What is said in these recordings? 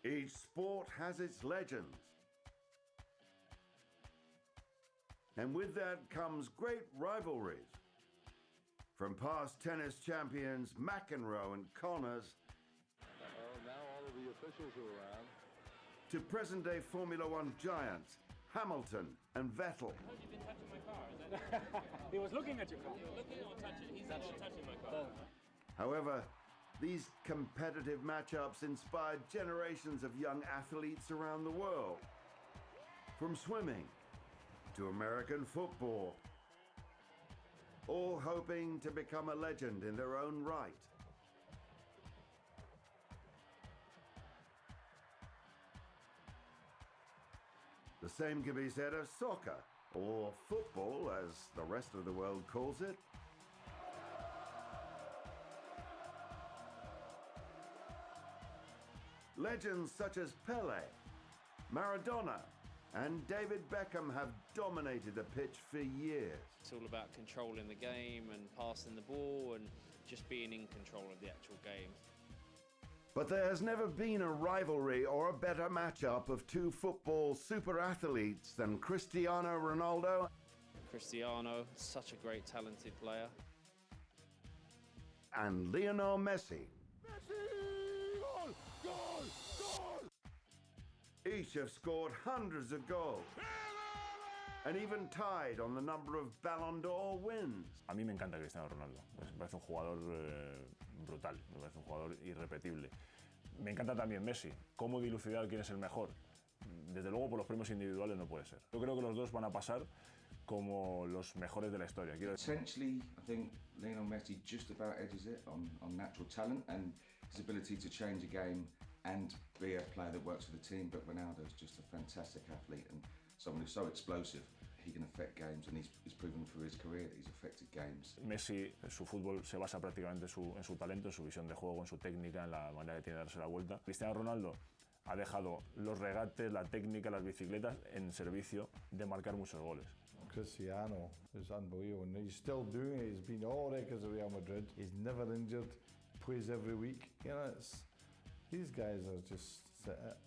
Each sport has its legends. And with that comes great rivalries. From past tennis champions McEnroe and Connors now all of the officials are around. to present-day Formula One giants Hamilton and Vettel. How have you been touching my car? Is that He was looking at your car. You're looking or touching? He's not touching my car. However, these competitive matchups inspired generations of young athletes around the world. From swimming to American football, all hoping to become a legend in their own right. The same can be said of soccer, or football as the rest of the world calls it. Legends such as Pelé, Maradona, and David Beckham have dominated the pitch for years. It's all about controlling the game and passing the ball and just being in control of the actual game. But there has never been a rivalry or a better matchup of two football super athletes than Cristiano Ronaldo. Cristiano, such a great talented player. And Lionel Messi. Messi! Goal! Goal! Goal! Each have scored hundreds of goals and even tied on the number of Ballon d'Or wins. A mí me encanta Cristiano Ronaldo, me parece un jugador brutal, me parece un jugador irrepetible. Me encanta también Messi. ¿Cómo dilucidar quién es el mejor? Desde luego por los premios individuales no puede ser. Yo creo que los dos van a pasar como los mejores de la historia. Potentially, I think Lionel Messi just about edges it on natural talent and his ability to change a game and be a player that works for the team, but Ronaldo's just a fantastic athlete and someone who's so explosive. He can affect games and he's proven through his career that he's affected games. Messi, su fútbol se basa prácticamente en su talento, en su visión de juego, en su técnica, en la manera que tiene de darse la vuelta. Cristiano Ronaldo ha dejado los regates, la técnica, las bicicletas en servicio de marcar muchos goles. Cristiano is unbelievable and he's still doing it. He's been all records of Real Madrid. He's never injured, plays every week. You know, these guys are just,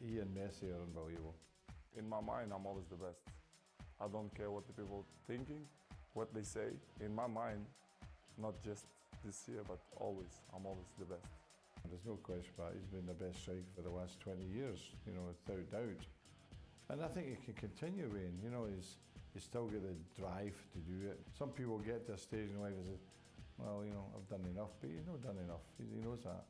he and Messi are unbelievable. In my mind, I'm always the best. I don't care what the people are thinking, what they say. In my mind, not just this year, but always, I'm always the best. There's no question about it. He's been the best striker for the last 20 years, you know, without doubt. And I think he can continue being, you know, he's still got the drive to do it. Some people get to a stage in life and say, well, you know, I've done enough, but he's not done enough. He knows that.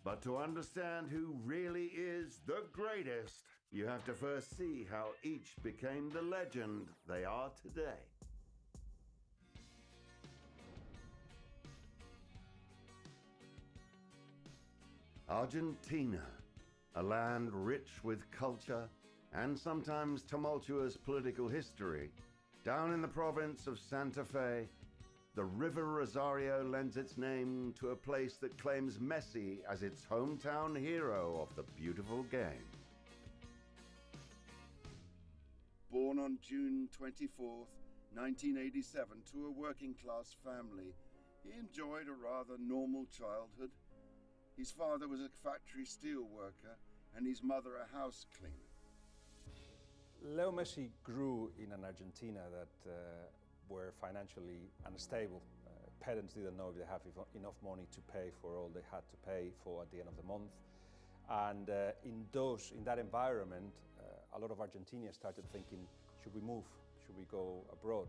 But to understand who really is the greatest, you have to first see how each became the legend they are today. Argentina, a land rich with culture and sometimes tumultuous political history, down in the province of Santa Fe, the River Rosario lends its name to a place that claims Messi as its hometown hero of the beautiful game. Born on June 24th, 1987 to a working-class family, he enjoyed a rather normal childhood. His father was a factory steel worker and his mother a house cleaner. Leo Messi grew in an Argentina that were financially unstable. Parents didn't know if they have enough money to pay for all they had to pay for at the end of the month. And in that environment, a lot of Argentinians started thinking, should we move? Should we go abroad?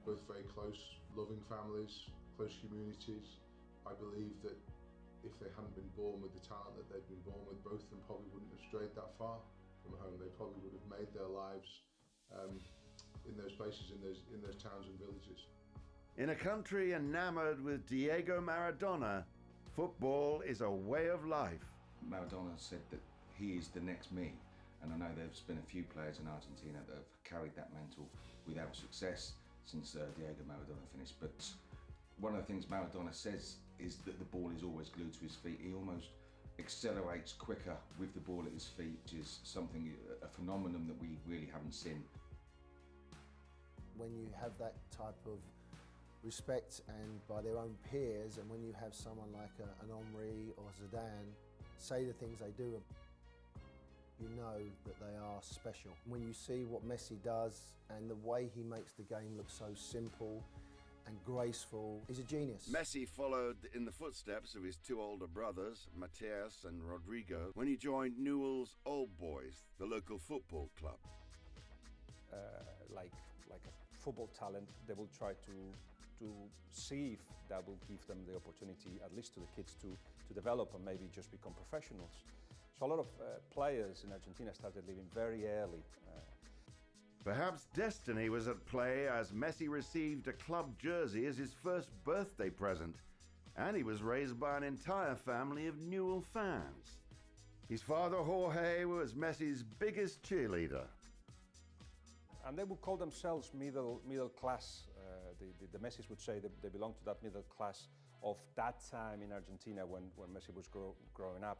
Both very close, loving families, close communities. I believe that if they hadn't been born with the talent that they've been born with, both of them probably wouldn't have strayed that far from home. They probably would have made their lives in those places, in those towns and villages. In a country enamored with Diego Maradona, football is a way of life. Maradona said that he is the next me, and I know there's been a few players in Argentina that have carried that mantle without success since Diego Maradona finished. But one of the things Maradona says is that the ball is always glued to his feet. He almost accelerates quicker with the ball at his feet, which is a phenomenon that we really haven't seen. When you have that type of respect and by their own peers, and when you have someone like an Henry or Zidane say the things they do. you know that they are special. When you see what Messi does and the way he makes the game look so simple and graceful, he's a genius. Messi followed in the footsteps of his two older brothers, Mateus and Rodrigo, when he joined Newell's Old Boys, the local football club. Like a football talent, they will try to see if that will give them the opportunity, at least to the kids, to develop and maybe just become professionals. So a lot of players in Argentina started living very early. Perhaps destiny was at play as Messi received a club jersey as his first birthday present, and he was raised by an entire family of Newell fans. His father, Jorge, was Messi's biggest cheerleader. And they would call themselves middle class. The Messis would say that they belong to that middle class of that time in Argentina when Messi was growing up.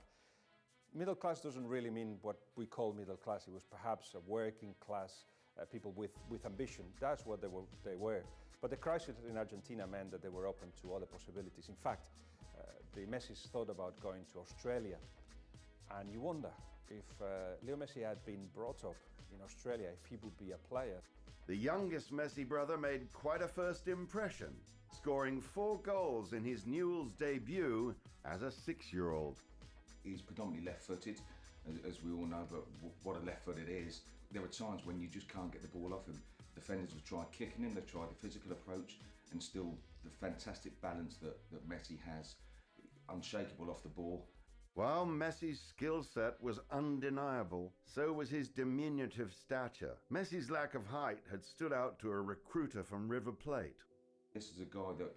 Middle class doesn't really mean what we call middle class. It was perhaps a working class, people with ambition. That's what they were. But the crisis in Argentina meant that they were open to other possibilities. In fact, the Messis thought about going to Australia. And you wonder if Leo Messi had been brought up in Australia, if he would be a player. The youngest Messi brother made quite a first impression, scoring 4 goals in his Newell's debut as a 6-year-old. He's predominantly left-footed, as we all know, but what a left foot it is. There are times when you just can't get the ball off him. Defenders have tried kicking him, they've tried the physical approach, and still the fantastic balance that Messi has, unshakable off the ball. While Messi's skill set was undeniable, so was his diminutive stature. Messi's lack of height had stood out to a recruiter from River Plate. This is a guy that,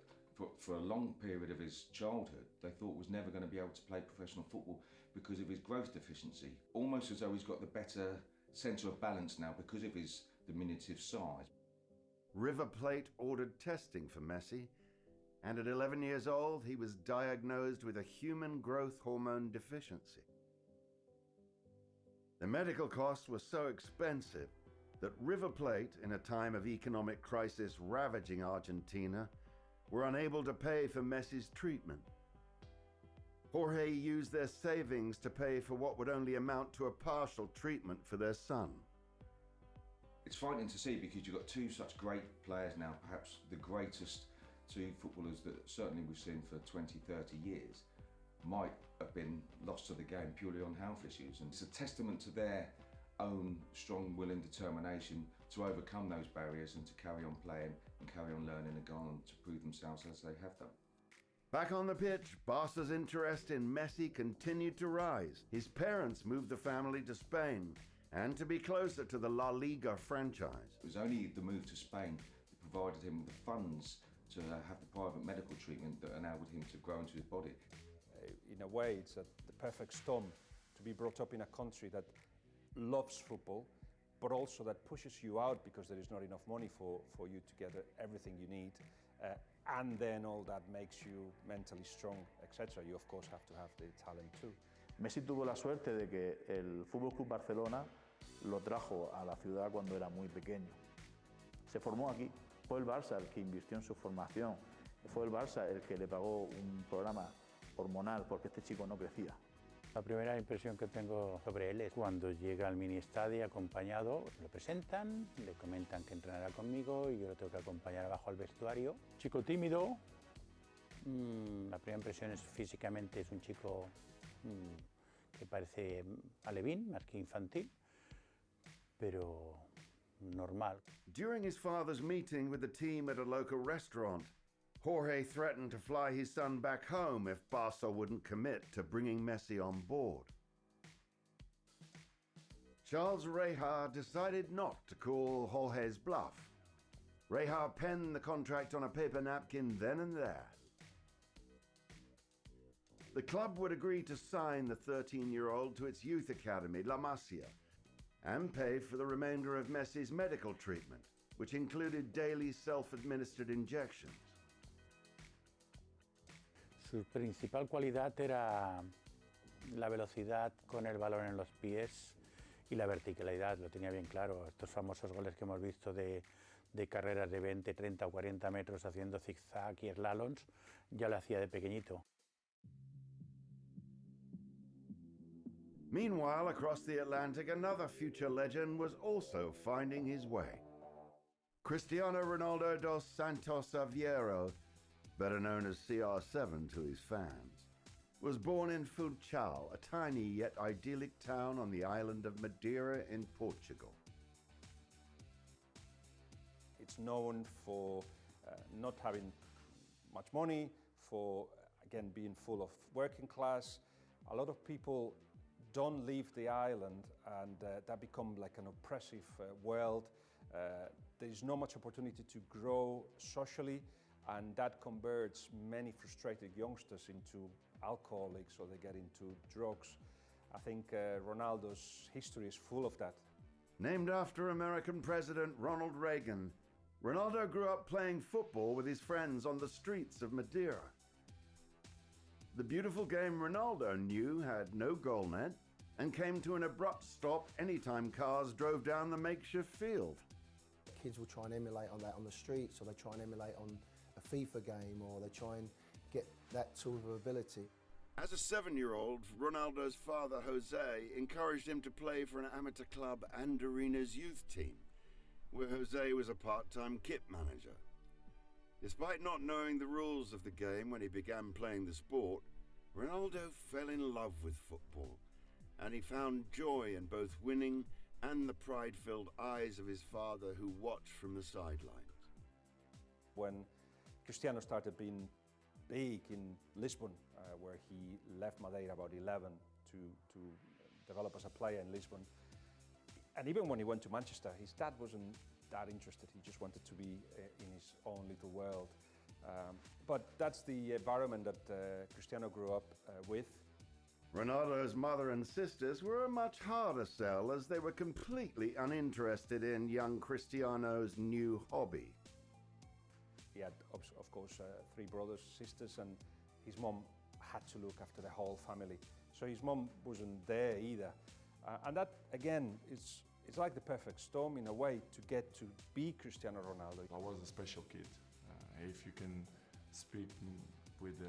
for a long period of his childhood, they thought was never going to be able to play professional football because of his growth deficiency. Almost as though he's got the better centre of balance now because of his diminutive size. River Plate ordered testing for Messi, and at 11 years old, he was diagnosed with a human growth hormone deficiency. The medical costs were so expensive that River Plate, in a time of economic crisis ravaging Argentina, were unable to pay for Messi's treatment. Jorge used their savings to pay for what would only amount to a partial treatment for their son. It's frightening to see because you've got two such great players now, perhaps the greatest two footballers that certainly we've seen for 20, 30 years, might have been lost to the game purely on health issues. And it's a testament to their own strong will and determination to overcome those barriers and to carry on playing and carry on learning and go on to prove themselves as they have done. Back on the pitch, Barca's interest in Messi continued to rise. His parents moved the family to Spain and to be closer to the La Liga franchise. It was only the move to Spain that provided him with the funds to have the private medical treatment that enabled him to grow into his body. In a way, it's the perfect storm to be brought up in a country that loves football, but also that pushes you out because there is not enough money for you to get everything you need. And then all that makes you mentally strong, etc. You, of course, have to have the talent too. Messi tuvo la suerte de que el Fútbol Club Barcelona lo trajo a la ciudad cuando era muy pequeño. Se formó aquí. Fue el Barça el que invirtió en su formación. Fue el Barça el que le pagó un programa hormonal porque este chico no crecía. La primera impresión que tengo sobre él es cuando llega al mini estadio acompañado, lo presentan, le comentan que entrenará conmigo y yo lo tengo que acompañar abajo al vestuario. Chico tímido, la primera impresión es físicamente es un chico que parece alevín, más que infantil, pero normal. During his father's meeting with the team at a local restaurant, Jorge threatened to fly his son back home if Barca wouldn't commit to bringing Messi on board. Charles Reja decided not to call Jorge's bluff. Reja penned the contract on a paper napkin then and there. The club would agree to sign the 13-year-old to its youth academy, La Masia, and pay for the remainder of Messi's medical treatment, which included daily self-administered injections. Su principal cualidad era la velocidad con el balón en los pies y la verticalidad, lo tenía bien claro. Estos famosos goles que hemos visto de carreras de 20, 30 o 40 metros haciendo zigzag y slaloms, ya lo hacía de pequeñito. Meanwhile, across the Atlantic, another future legend was also finding his way. Cristiano Ronaldo dos Santos Aveiro, better known as CR7 to his fans, was born in Funchal, a tiny yet idyllic town on the island of Madeira in Portugal. It's known for not having much money, for, again, being full of working class. A lot of people don't leave the island, and that become like an oppressive world. There is not much opportunity to grow socially, and that converts many frustrated youngsters into alcoholics, or they get into drugs. I think Ronaldo's history is full of that. Named after American President Ronald Reagan, Ronaldo grew up playing football with his friends on the streets of Madeira. The beautiful game Ronaldo knew had no goal net and came to an abrupt stop anytime cars drove down the makeshift field. Kids will try and emulate on that on the streets, or they try and emulate on a FIFA game, or they try and get that sort of ability. As a 7-year-old, Ronaldo's father, Jose, encouraged him to play for an amateur club Andorinha's youth team, where Jose was a part-time kit manager. Despite not knowing the rules of the game when he began playing the sport, Ronaldo fell in love with football, and he found joy in both winning and the pride-filled eyes of his father, who watched from the sidelines. When Cristiano started being big in Lisbon, where he left Madeira about 11 to develop as a player in Lisbon, and even when he went to Manchester, his dad wasn't that interested. He just wanted to be in his own little world. But that's the environment that Cristiano grew up with. Ronaldo's mother and sisters were a much harder sell, as they were completely uninterested in young Cristiano's new hobby. He had, of course, 3 brothers, sisters, and his mom had to look after the whole family. So his mom wasn't there either. And that, again, it's like the perfect storm in a way to get to be Cristiano Ronaldo. I was a special kid. If you can speak with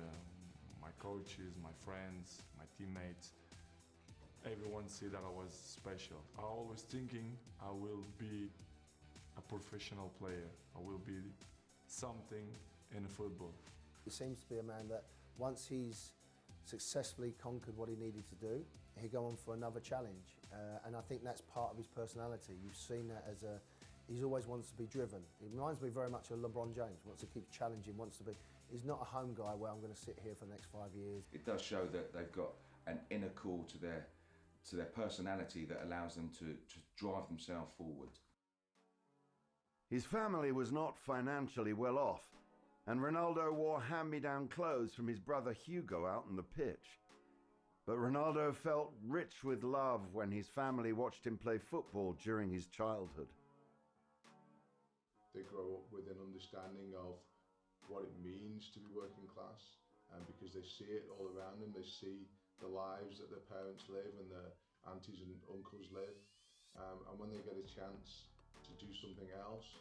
my coaches, my friends, my teammates, everyone see that I was special. I always thinking I will be a professional player. I will be something in football. He seems to be a man that once he's successfully conquered what he needed to do, he'll go on for another challenge. And I think that's part of his personality. You've seen that as he always wants to be driven. He reminds me very much of LeBron James, wants to keep challenging, wants to be. He's not a home guy where I'm going to sit here for the next 5 years. It does show that they've got an inner core to their personality that allows them to drive themselves forward. His family was not financially well off, and Ronaldo wore hand-me-down clothes from his brother Hugo out on the pitch. But Ronaldo felt rich with love when his family watched him play football during his childhood. They grow up with an understanding of what it means to be working class, and because they see it all around them, they see the lives that their parents live and their aunties and uncles live, and when they get a chance to do something else,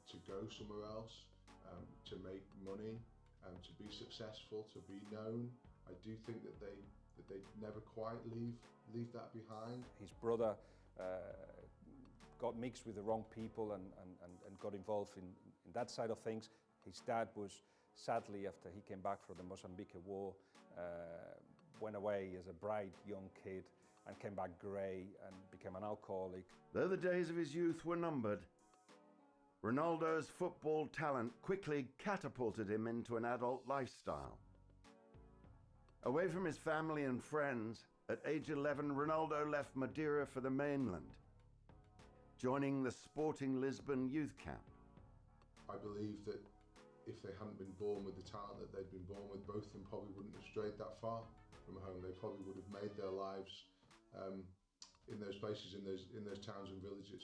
to go somewhere else, to make money, to be successful, to be known, I do think that they never quite leave that behind. His brother got mixed with the wrong people and got involved in that side of things. His dad was, sadly, after he came back from the Mozambique War, went away as a bright young kid and came back grey and became an alcoholic. Though the days of his youth were numbered, Ronaldo's football talent quickly catapulted him into an adult lifestyle. Away from his family and friends, at age 11, Ronaldo left Madeira for the mainland, joining the Sporting Lisbon youth camp. I believe that if they hadn't been born with the talent that they'd been born with, both of them probably wouldn't have strayed that far from home. They probably would have made their lives in those places, in those towns and villages.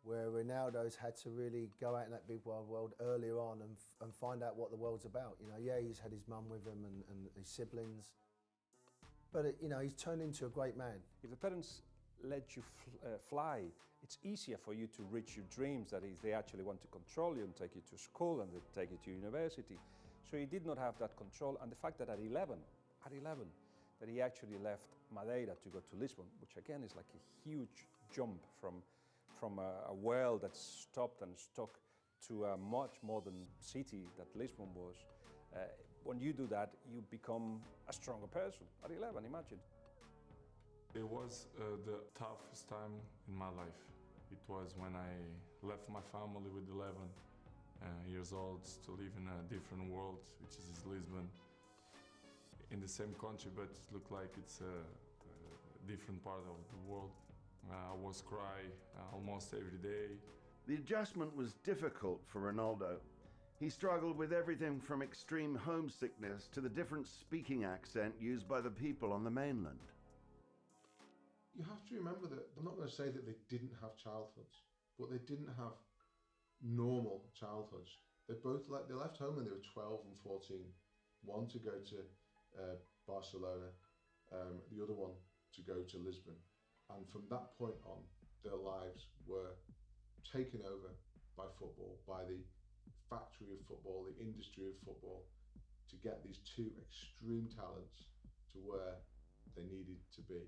Where Ronaldo's had to really go out in that big wide world earlier on and find out what the world's about. You know, yeah, he's had his mum with him and his siblings, but you know, he's turned into a great man. If the parents let you fly, it's easier for you to reach your dreams, that is, they actually want to control you and take you to school and they take you to university. So he did not have that control, and the fact that at 11, that he actually left Madeira to go to Lisbon, which again is like a huge jump from a world that stopped and stuck to a much modern city that Lisbon was. When you do that, you become a stronger person at 11, imagine. It was the toughest time in my life. It was when I left my family with 11 years old to live in a different world, which is Lisbon, in the same country, but it looked like it's a different part of the world. I was crying almost every day. The adjustment was difficult for Ronaldo. He struggled with everything from extreme homesickness to the different speaking accent used by the people on the mainland. You have to remember that, I'm not going to say that they didn't have childhoods, but they didn't have normal childhoods. They left home when they were 12 and 14. One to go to Barcelona, the other one to go to Lisbon. And from that point on, their lives were taken over by football, by the factory of football, the industry of football, to get these two extreme talents to where they needed to be.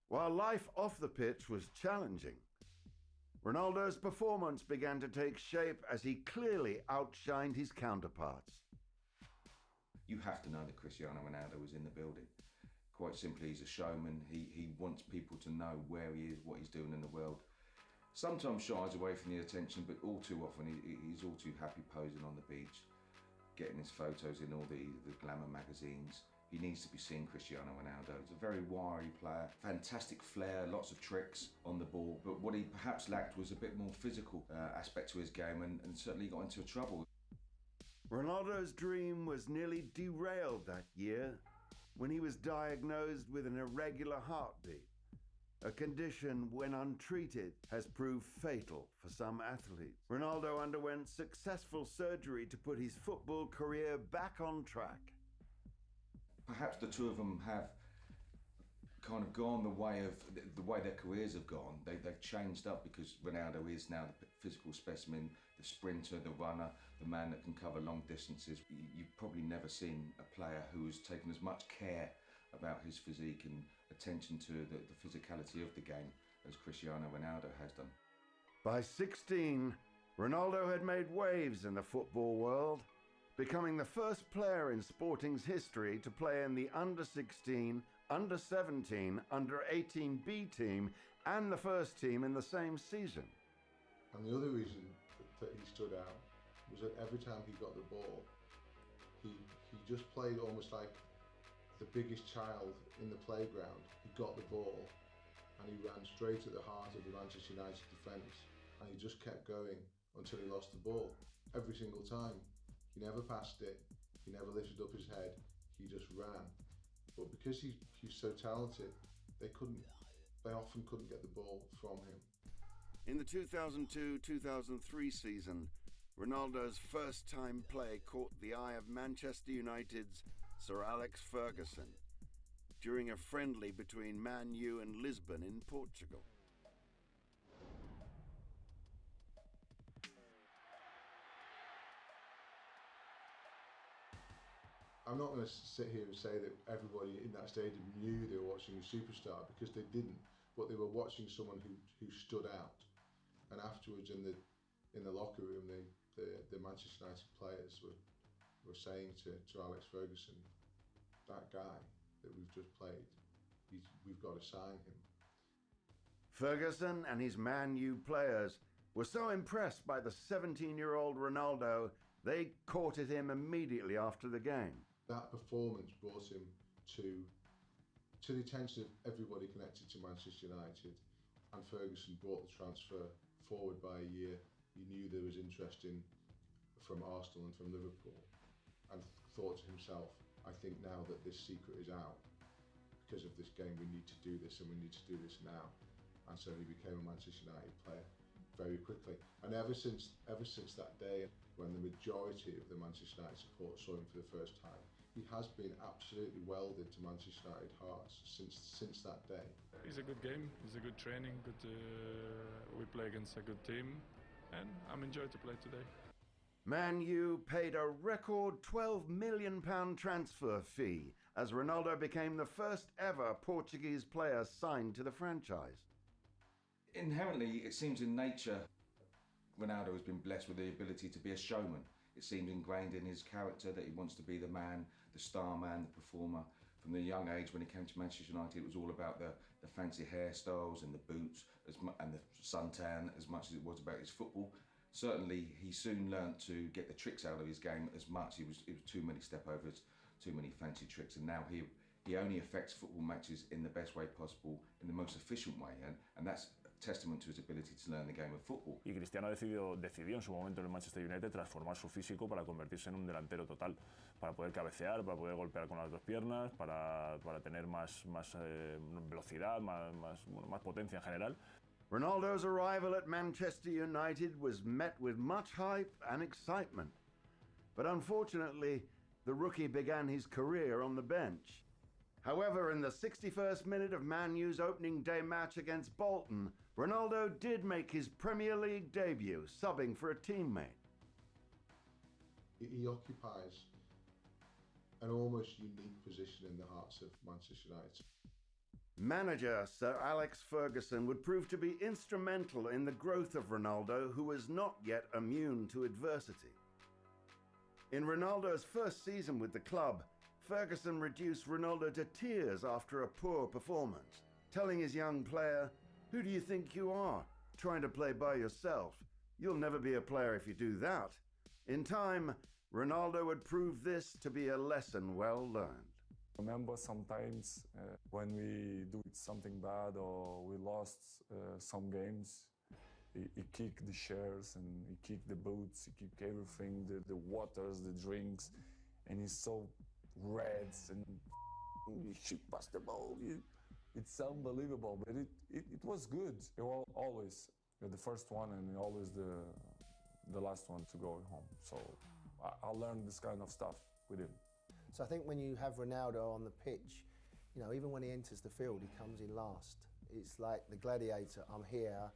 While life off the pitch was challenging, Ronaldo's performance began to take shape as he clearly outshined his counterparts. You have to know that Cristiano Ronaldo was in the building. Quite simply, he's a showman. He wants people to know where he is, what he's doing in the world. Sometimes shies away from the attention, but all too often he's all too happy posing on the beach, getting his photos in all the glamour magazines. He needs to be seen, Cristiano Ronaldo. He's a very wiry player, fantastic flair, lots of tricks on the ball, but what he perhaps lacked was a bit more physical aspect to his game, and certainly got into trouble. Ronaldo's dream was nearly derailed that year when he was diagnosed with an irregular heartbeat, a condition when untreated has proved fatal for some athletes. Ronaldo underwent successful surgery to put his football career back on track. Perhaps the two of them have kind of gone the way their careers have gone. They've changed up because Ronaldo is now the physical specimen, the sprinter, the runner, the man that can cover long distances. You've probably never seen a player who's taken as much care about his physique and attention to the physicality of the game as Cristiano Ronaldo has done. By 16, Ronaldo had made waves in the football world, becoming the first player in sporting's history to play in the under-16, under-17, under-18 B team and the first team in the same season. And the other reason that he stood out was that every time he got the ball, he just played almost like the biggest child in the playground. He got the ball and he ran straight at the heart of the Manchester United defence, and he just kept going until he lost the ball. Every single time. He never passed it, he never lifted up his head, he just ran. But because he's so talented, they often couldn't get the ball from him. In the 2002-2003 season, Ronaldo's first-time play caught the eye of Manchester United's Sir Alex Ferguson during a friendly between Man U and Lisbon in Portugal. I'm not going to sit here and say that everybody in that stadium knew they were watching a superstar, because they didn't, but they were watching someone who stood out. And afterwards in the locker room, the Manchester United players were saying to Alex Ferguson, that guy that we've just played, we've got to sign him. Ferguson and his Man U players were so impressed by the 17-year-old Ronaldo, they courted him immediately after the game. That performance brought him to the attention of everybody connected to Manchester United, and Ferguson brought the transfer forward by a year. He knew there was interest from Arsenal and from Liverpool, and thought to himself, I think now that this secret is out, because of this game, we need to do this, and we need to do this now. And so he became a Manchester United player very quickly. And ever since that day, when the majority of the Manchester United support saw him for the first time, he has been absolutely welded to Manchester United hearts since that day. It's a good game, it's a good training, we play against a good team, and I'm enjoying to play today. Man U paid a record £12 million transfer fee as Ronaldo became the first ever Portuguese player signed to the franchise. Inherently, it seems in nature, Ronaldo has been blessed with the ability to be a showman. It seems ingrained in his character that he wants to be the man, the star man, the performer. From the young age when he came to Manchester United, it was all about the fancy hairstyles and the boots and the suntan as much as it was about his football. Certainly, he soon learnt to get the tricks out of his game as much. It was too many stepovers, too many fancy tricks, and now he only affects football matches in the best way possible, in the most efficient way, and that's testament to his ability to learn the game of football. Y Cristiano decidió en su momento en el Manchester United transformar su físico para convertirse en un delantero total, para poder cabecear, para poder golpear con las dos piernas, para tener más velocidad, más potencia en general. Ronaldo's arrival at Manchester United was met with much hype and excitement. But unfortunately, the rookie began his career on the bench. However, in the 61st minute of Man U's opening day match against Bolton, Ronaldo did make his Premier League debut, subbing for a teammate. He occupies an almost unique position in the hearts of Manchester United. Manager Sir Alex Ferguson would prove to be instrumental in the growth of Ronaldo, who was not yet immune to adversity. In Ronaldo's first season with the club, Ferguson reduced Ronaldo to tears after a poor performance, telling his young player, "Who do you think you are, trying to play by yourself? You'll never be a player if you do that." In time, Ronaldo would prove this to be a lesson well learned. Remember sometimes when we do something bad or we lost some games, he kicked the chairs and he kicked the boots, he kicked everything, the waters, the drinks, and he's so red and he shoot past the ball. It's unbelievable, but it was good. It was always the first one and always the last one to go home. So I learned this kind of stuff with him. So I think when you have Ronaldo on the pitch, you know, even when he enters the field, he comes in last. It's like the gladiator, I'm here,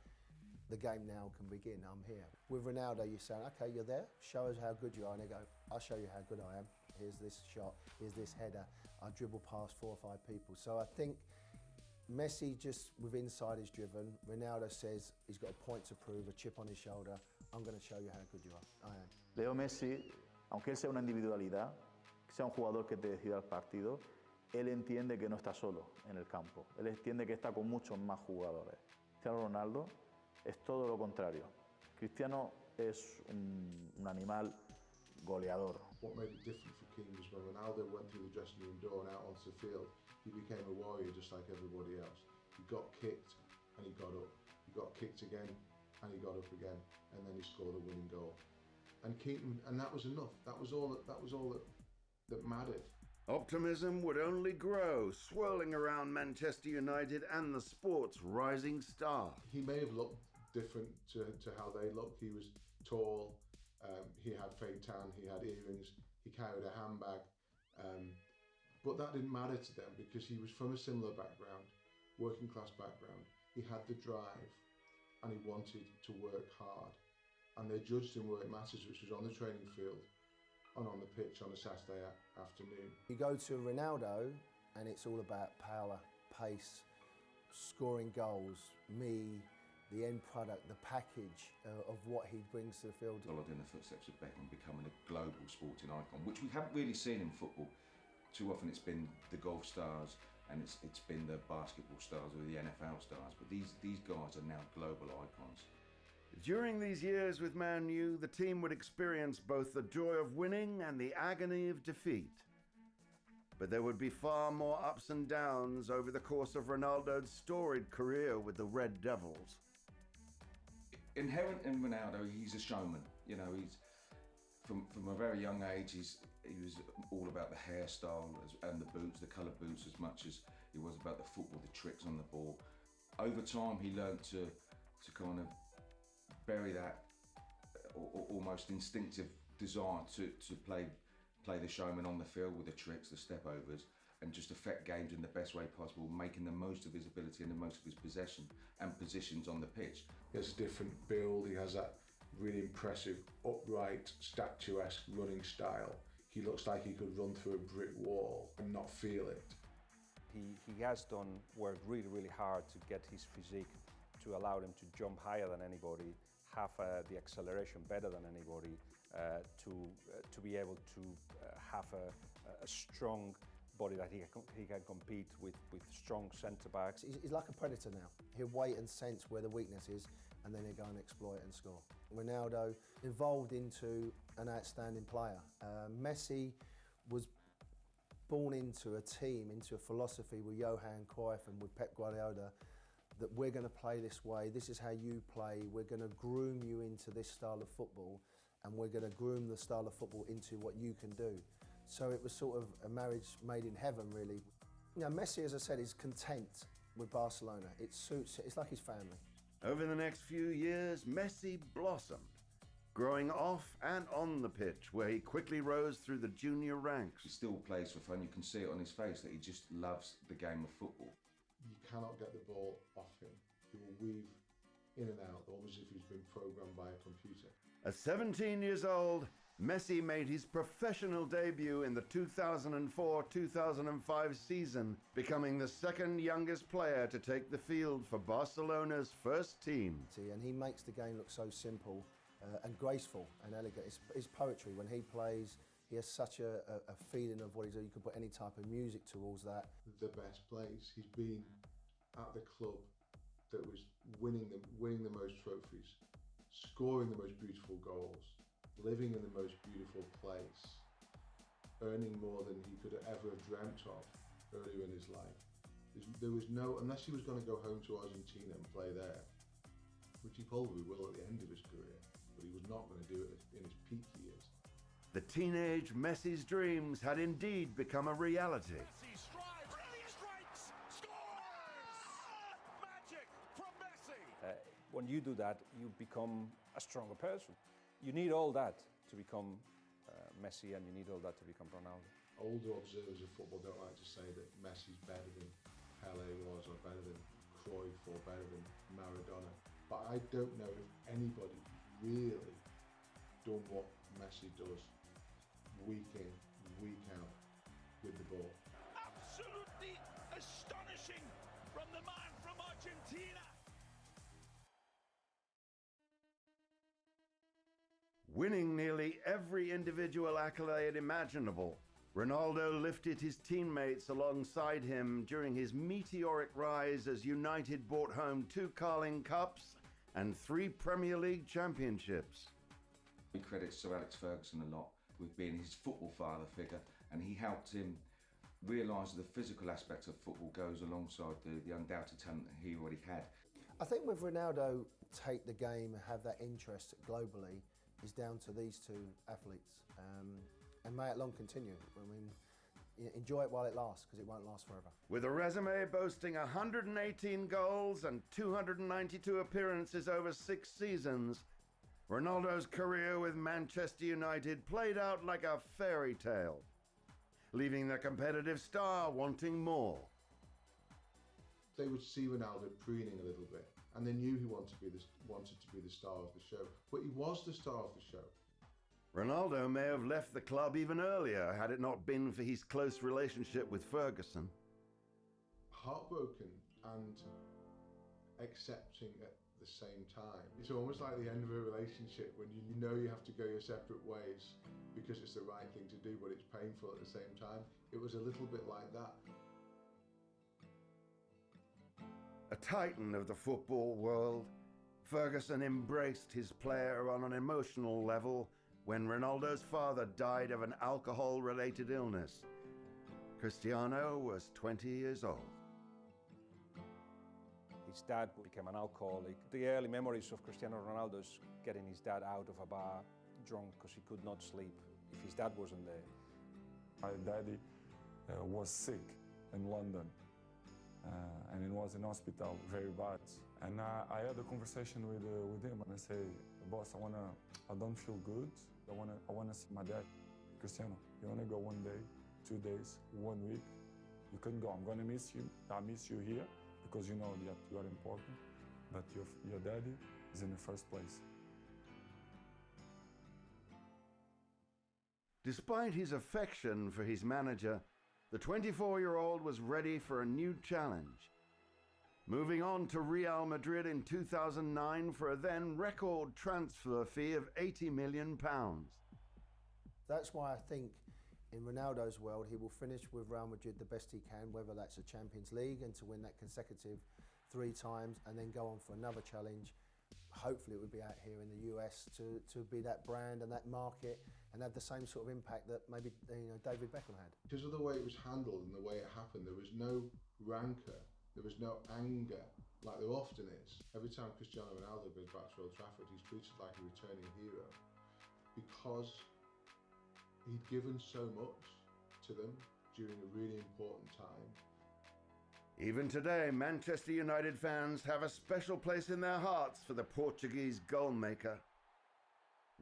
the game now can begin, I'm here. With Ronaldo, you're saying, okay, you're there, show us how good you are, and they go, I'll show you how good I am. Here's this shot, here's this header, I dribble past 4 or 5 people. So I think Messi just with inside is driven. Ronaldo says he's got a point to prove, a chip on his shoulder. I'm going to show you how good you are. I am. Leo Messi, aunque él sea una individualidad, sea un jugador que te decida el partido, él entiende que no está solo en el campo. Él entiende que está con muchos más jugadores. Cristiano Ronaldo es todo lo contrario. Cristiano es un animal goleador. What made it different for King was when Ronaldo went through the dressing room door and out onto the field, he became a warrior just like everybody else. He got kicked and he got up. He got kicked again and he got up again, and then he scored a winning goal. And Keaton, and that was enough. That was all that mattered. Optimism would only grow, swirling around Manchester United and the sport's rising star. He may have looked different to how they looked. He was tall, he had fake tan, he had earrings, he carried a handbag. But that didn't matter to them because he was from a similar background, working class background. He had the drive and he wanted to work hard. And they judged him where it matters, which was on the training field and on the pitch on a Saturday afternoon. You go to Ronaldo and it's all about power, pace, scoring goals, the end product, the package of what he brings to the field. Followed in the footsteps of Beckham, becoming a global sporting icon, which we haven't really seen in football. Too often it's been the golf stars and it's been the basketball stars or the NFL stars, but these guys are now global icons. During these years with Man U, the team would experience both the joy of winning and the agony of defeat. But there would be far more ups and downs over the course of Ronaldo's storied career with the Red Devils. Inherent in Ronaldo, he's a showman. You know, he's from a very young age. He was all about the hairstyle and the boots, the coloured boots, as much as he was about the football, the tricks on the ball. Over time, he learnt to kind of bury that almost instinctive desire to play the showman on the field with the tricks, the step-overs, and just affect games in the best way possible, making the most of his ability and the most of his possession and positions on the pitch. He has a different build, he has that really impressive, upright, statuesque running style. he looks like he could run through a brick wall and not feel it. He has worked really, really hard to get his physique to allow him to jump higher than anybody, have the acceleration better than anybody, to be able to have a strong body that he can compete with strong centre-backs. He's like a predator now. He'll wait and sense where the weakness is, and then he'll go and exploit and score. Ronaldo evolved into an outstanding player. Messi was born into a team, into a philosophy with Johan Cruyff and with Pep Guardiola, that we're going to play this way, this is how you play, we're going to groom you into this style of football, and we're going to groom the style of football into what you can do. So it was sort of a marriage made in heaven, really. You know, Messi, as I said, is content with Barcelona. It suits, it's like his family. Over the next few years, Messi blossomed, growing off and on the pitch, where he quickly rose through the junior ranks. He still plays for fun. You can see it on his face that he just loves the game of football. You cannot get the ball off him. He will weave in and out, almost as if he's been programmed by a computer. At 17 years old, Messi made his professional debut in the 2004-2005 season, becoming the second youngest player to take the field for Barcelona's first team. And he makes the game look so simple and graceful and elegant. It's poetry. When he plays, he has such a feeling of what he's doing. You can put any type of music towards that. The best plays. He's been at the club that was winning the most trophies, scoring the most beautiful goals, living in the most beautiful place, earning more than he could ever have dreamt of earlier in his life. There was no, unless he was going to go home to Argentina and play there, which he probably will at the end of his career, but he was not going to do it in his peak years. The teenage Messi's dreams had indeed become a reality. Messi strides, brilliant strikes, scores! Magic from Messi! When you do that, you become a stronger person. You need all that to become Messi, and you need all that to become Ronaldo. Older observers of football don't like to say that Messi's better than Pelé was, or better than Cruyff, or better than Maradona. But I don't know if anybody really done what Messi does week in, week out with the ball. Absolutely astonishing from the man from Argentina. Winning nearly every individual accolade imaginable, Ronaldo lifted his teammates alongside him during his meteoric rise as United brought home 2 Carling Cups and 3 Premier League championships. We credit Sir Alex Ferguson a lot with being his football father figure, and he helped him realise the physical aspect of football goes alongside the undoubted talent that he already had. I think with Ronaldo, take the game and have that interest globally is down to these 2 athletes. And may it long continue. I mean, enjoy it while it lasts, because it won't last forever. With a resume boasting 118 goals and 292 appearances over 6 seasons, Ronaldo's career with Manchester United played out like a fairy tale, leaving the competitive star wanting more. They would see Ronaldo preening a little bit, and they knew he wanted to be the star of the show. But he was the star of the show. Ronaldo may have left the club even earlier had it not been for his close relationship with Ferguson. Heartbroken and accepting at the same time. It's almost like the end of a relationship when you know you have to go your separate ways because it's the right thing to do, but it's painful at the same time. It was a little bit like that. A titan of the football world, Ferguson embraced his player on an emotional level when Ronaldo's father died of an alcohol-related illness. Cristiano was 20 years old. His dad became an alcoholic. The early memories of Cristiano Ronaldo is getting his dad out of a bar drunk because he could not sleep if his dad wasn't there. My daddy was sick in London and he was in hospital very bad. And I had a conversation with him and I say, boss, I don't feel good. I wanna see my dad. Cristiano, you wanna go 1 day, 2 days, 1 week? You can go. I'm gonna miss you. I miss you here because you know that you are important. But your daddy is in the first place. Despite his affection for his manager, the 24-year-old was ready for a new challenge. Moving on to Real Madrid in 2009 for a then record transfer fee of £80 million. That's why I think in Ronaldo's world he will finish with Real Madrid the best he can, whether that's a Champions League and to win that consecutive 3 times and then go on for another challenge. Hopefully it would be out here in the US to be that brand and that market and have the same sort of impact that maybe David Beckham had. Because of the way it was handled and the way it happened, there was no rancour, there was no anger like there often is. Every time Cristiano Ronaldo goes back to Old Trafford, he's treated like a returning hero because he'd given so much to them during a really important time. Even today, Manchester United fans have a special place in their hearts for the Portuguese goalmaker.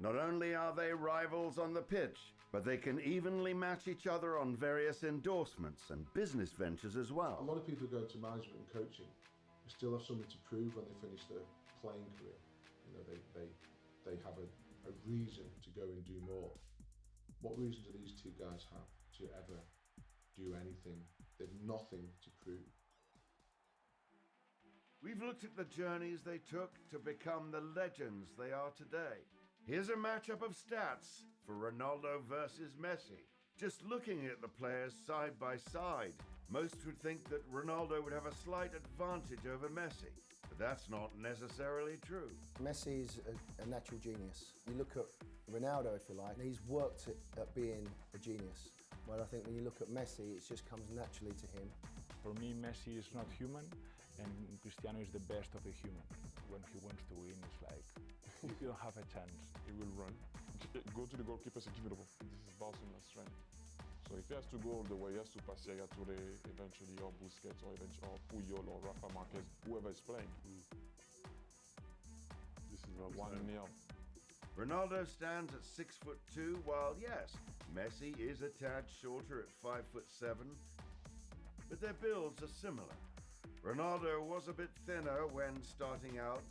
Not only are they rivals on the pitch, but they can evenly match each other on various endorsements and business ventures as well. A lot of people go into management and coaching and still have something to prove when they finish their playing career. You know, they have a reason to go and do more. What reason do these two guys have to ever do anything? They've nothing to prove. We've looked at the journeys they took to become the legends they are today. Here's a matchup of stats for Ronaldo versus Messi. Just looking at the players side by side, most would think that Ronaldo would have a slight advantage over Messi, but that's not necessarily true. Messi is a natural genius. You look at Ronaldo, if you like, and he's worked at being a genius. Well, I think when you look at Messi, it just comes naturally to him. For me, Messi is not human, and Cristiano is the best of the human. When he wants to win, it's like, you don't have a chance. He will run, go to the goalkeeper, say, give it the ball. This is Barcelona's strength. So if he has to go all the way, he has to pass Yaya Touré eventually, or Busquets, or Puyol, or Rafa Marquez, whoever is playing. This is a 1-0. Ronaldo stands at 6'2", while yes, Messi is a tad shorter at 5'7", but their builds are similar. Ronaldo was a bit thinner when starting out,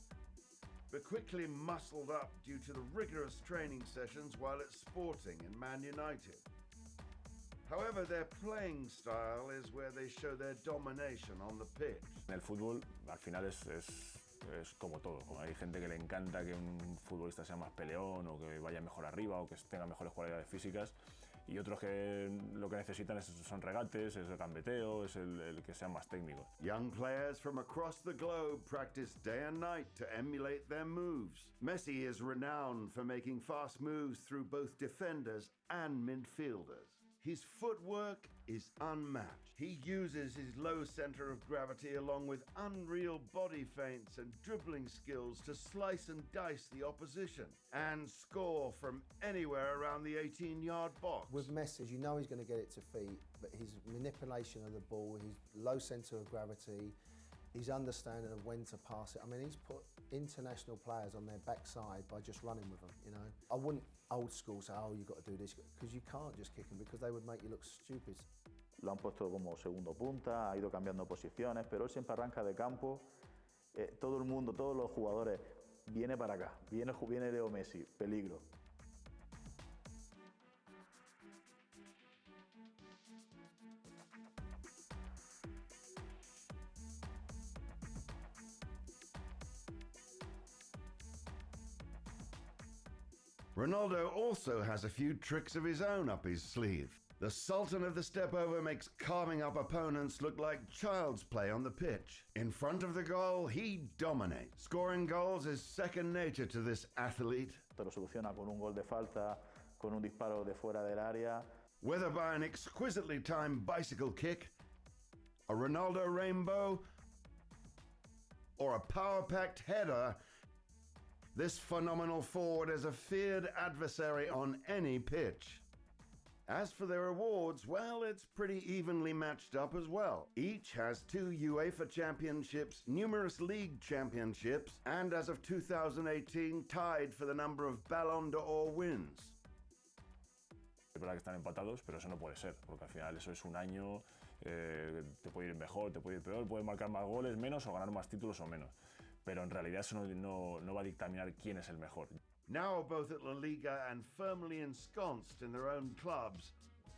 but quickly muscled up due to the rigorous training sessions while at Sporting and Man United. However, their playing style is where they show their domination on the pitch. En el fútbol, al final es como todo. Hay gente que le encanta que un futbolista sea más peleón o que vaya mejor arriba o que tenga mejores cualidades físicas, y otros que lo que necesitan son regates, es el gambeteo, es el que sean más técnicos. Young players from across the globe practice day and night to emulate their moves. Messi is renowned for making fast moves through both defenders and midfielders. His footwork is unmatched. He uses his low center of gravity along with unreal body feints and dribbling skills to slice and dice the opposition and score from anywhere around the 18-yard box. With Messi, you know he's going to get it to feet, but his manipulation of the ball, his low center of gravity, his understanding of when to pass it. I mean, he's put international players on their backside by just running with them, you know. I wouldn't old school say, oh, you've got to do this, because you can't just kick them because they would make you look stupid. Lo han puesto como segundo punta, ha ido cambiando posiciones, pero él siempre arranca de campo. Todo el mundo, todos los jugadores, viene para acá, viene Leo Messi, peligro. Ronaldo also has a few tricks of his own up his sleeve. The Sultan of the step-over makes carving up opponents look like child's play on the pitch. In front of the goal, he dominates. Scoring goals is second nature to this athlete. Te lo soluciona con un gol de falta, con un disparo de fuera del área. Whether by an exquisitely timed bicycle kick, a Ronaldo rainbow, or a power-packed header, this phenomenal forward is a feared adversary on any pitch. As for their awards, well, it's pretty evenly matched up as well. Each has 2 UEFA championships, numerous league championships, and as of 2018, tied for the number of Ballon d'Or wins. Es verdad que están empatados, pero eso no puede ser, porque al final eso es un año, te puede ir mejor, te puede ir peor, puedes marcar más goles, menos, o ganar más títulos o menos. Pero en realidad eso no va a dictaminar quién es el mejor. Now both at La Liga and firmly ensconced in their own clubs,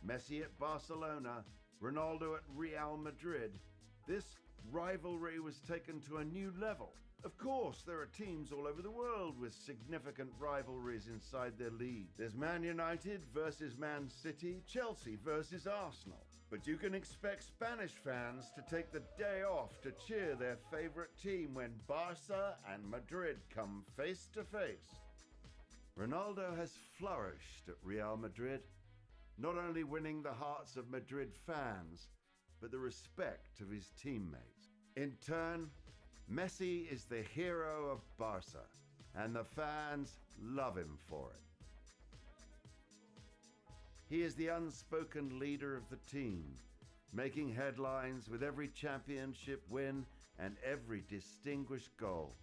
Messi at Barcelona, Ronaldo at Real Madrid, this rivalry was taken to a new level. Of course, there are teams all over the world with significant rivalries inside their league. There's Man United versus Man City, Chelsea versus Arsenal. But you can expect Spanish fans to take the day off to cheer their favorite team when Barca and Madrid come face to face. Ronaldo has flourished at Real Madrid, not only winning the hearts of Madrid fans, but the respect of his teammates. In turn, Messi is the hero of Barca, and the fans love him for it. He is the unspoken leader of the team, making headlines with every championship win and every distinguished goal.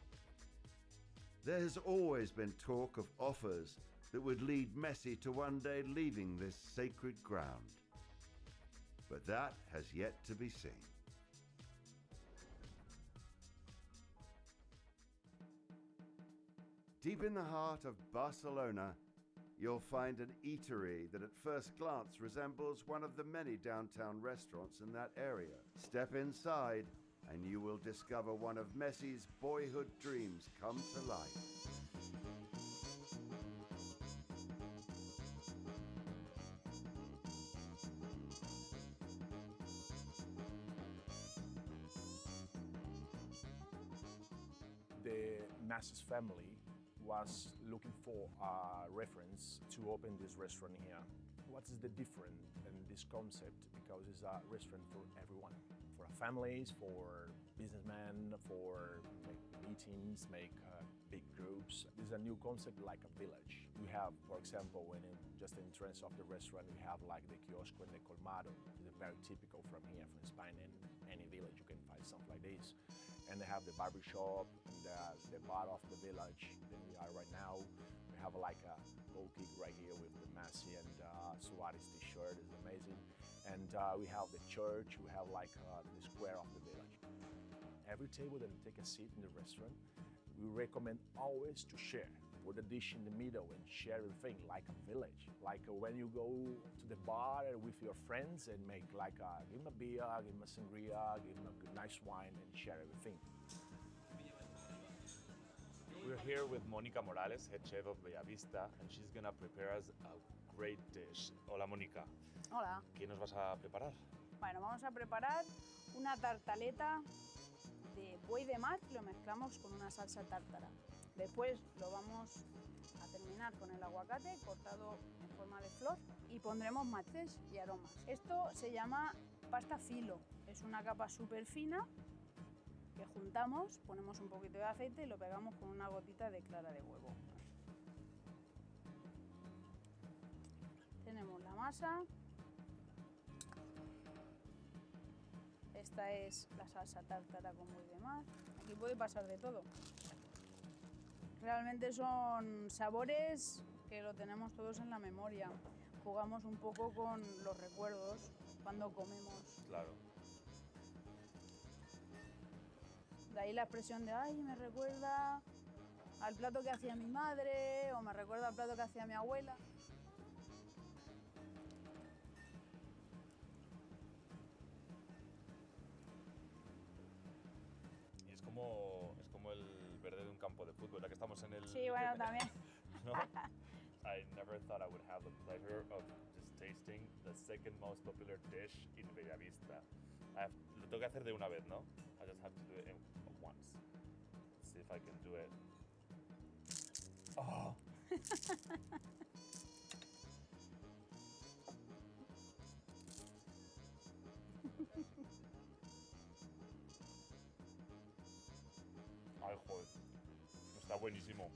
There has always been talk of offers that would lead Messi to one day leaving this sacred ground. But that has yet to be seen. Deep in the heart of Barcelona, you'll find an eatery that at first glance resembles one of the many downtown restaurants in that area. Step inside and you will discover one of Messi's boyhood dreams come to life. The Messi's family was looking for a reference to open this restaurant here. What is the difference in this concept? Because it's a restaurant for everyone, for families, for businessmen, for meetings, big groups. This is a new concept like a village. We have, for example, just in entrance of the restaurant, we have like the kiosco and the colmado. It's very typical from here, from Spain, and any village you can find something like this. And they have the barber shop and the bar of the village. Then we are right now. We have like a goal kick right here with the Messi and Suarez t-shirt. It's amazing. And we have the church. We have like the square of the village. Every table that you take a seat in the restaurant, we recommend always to share. Put a dish in the middle and share everything like a village. Like when you go to the bar with your friends and make like give them a beer, give them a sangria, give them a good nice wine and share everything. We're here with Mónica Morales, head chef of Bellavista, and she's gonna prepare us a great dish. Hola Mónica. Hola. ¿Qué nos vas a preparar? Bueno, vamos a preparar una tartaleta de buey de mar, lo mezclamos con una salsa tártara. Después lo vamos a terminar con el aguacate cortado en forma de flor y pondremos matices y aromas. Esto se llama pasta filo, es una capa súper fina que juntamos, ponemos un poquito de aceite y lo pegamos con una gotita de clara de huevo. Tenemos la masa. Esta es la salsa tártara con buey de mar. Aquí puede pasar de todo. Realmente son sabores que lo tenemos todos en la memoria. Jugamos un poco con los recuerdos cuando comemos. Claro. De ahí la expresión de, ay, me recuerda al plato que hacía mi madre o me recuerda al plato que hacía mi abuela. Es como el verde de un campo de fútbol, ya que estamos en el... Sí, bueno, también. ¿No? I never thought I would have the pleasure of just tasting the second most popular dish in Bellavista. Lo tengo que hacer de una vez, ¿no? I just have to do it once. Let's see if I can do it. Oh! Ay, joder. Está buenísimo.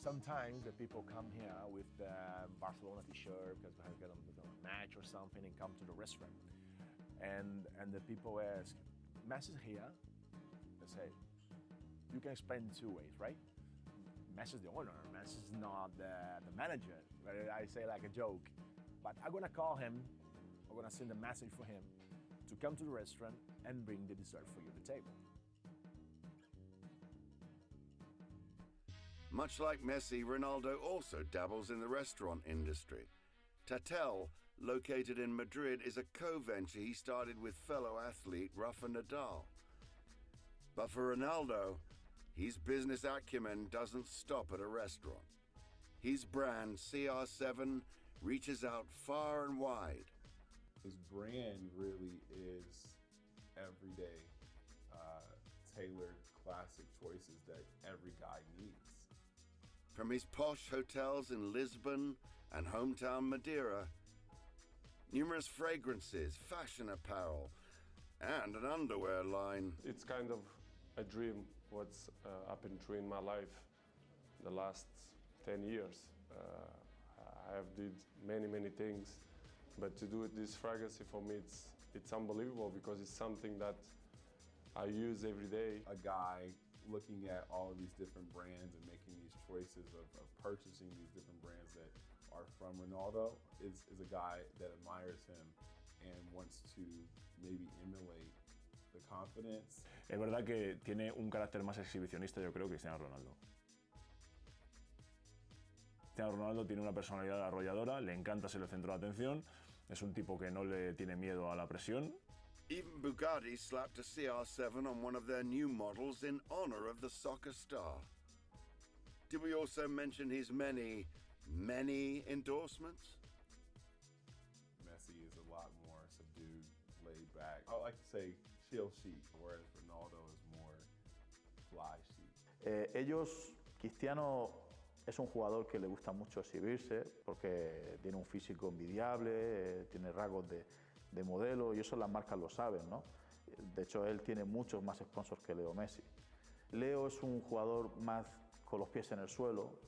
Sometimes the people come here with the Barcelona t-shirt because we have got a match or something and come to the restaurant. And the people ask, Messi's here? They say, you can explain it two ways, right? Messi's the owner, Messi's not the manager. I say like a joke. But I'm gonna call him, I'm gonna send a message for him to come to the restaurant and bring the dessert for you to the table. Much like Messi, Ronaldo also dabbles in the restaurant industry. Tatel, located in Madrid, is a co-venture he started with fellow athlete Rafa Nadal. But for Ronaldo, his business acumen doesn't stop at a restaurant. His brand, CR7, reaches out far and wide. His brand really is everyday, tailored, classic choices that every guy needs. From his posh hotels in Lisbon and hometown Madeira, numerous fragrances, fashion apparel, and an underwear line. It's kind of a dream what's happened through in my life the last 10 years. I have did many things, but to do this fragrance for me, it's unbelievable because it's something that I use every day. A guy looking at all of these different brands and making these choices of purchasing these different brands that are from Ronaldo is a guy that admires him and wants to maybe emulate the confidence. Es verdad que tiene un carácter más exhibicionista, yo creo, que Cristiano Ronaldo. Cristiano Ronaldo tiene una personalidad arrolladora, le encanta ser el centro de atención, es un tipo que no le tiene miedo a la presión. Even Bugatti slapped a CR7 on one of their new models in honor of the soccer star. Did we also mention his many endorsements? Messi is a lot more subdued, laid back. I like to say chill chic, whereas Ronaldo is more fly chic. Cristiano es un jugador que le gusta mucho exhibirse porque tiene un físico envidiable, tiene rasgos de modelo y eso las marcas lo saben, ¿no? De hecho, él tiene muchos más sponsors que Leo Messi. Leo es un jugador más con los pies en el suelo,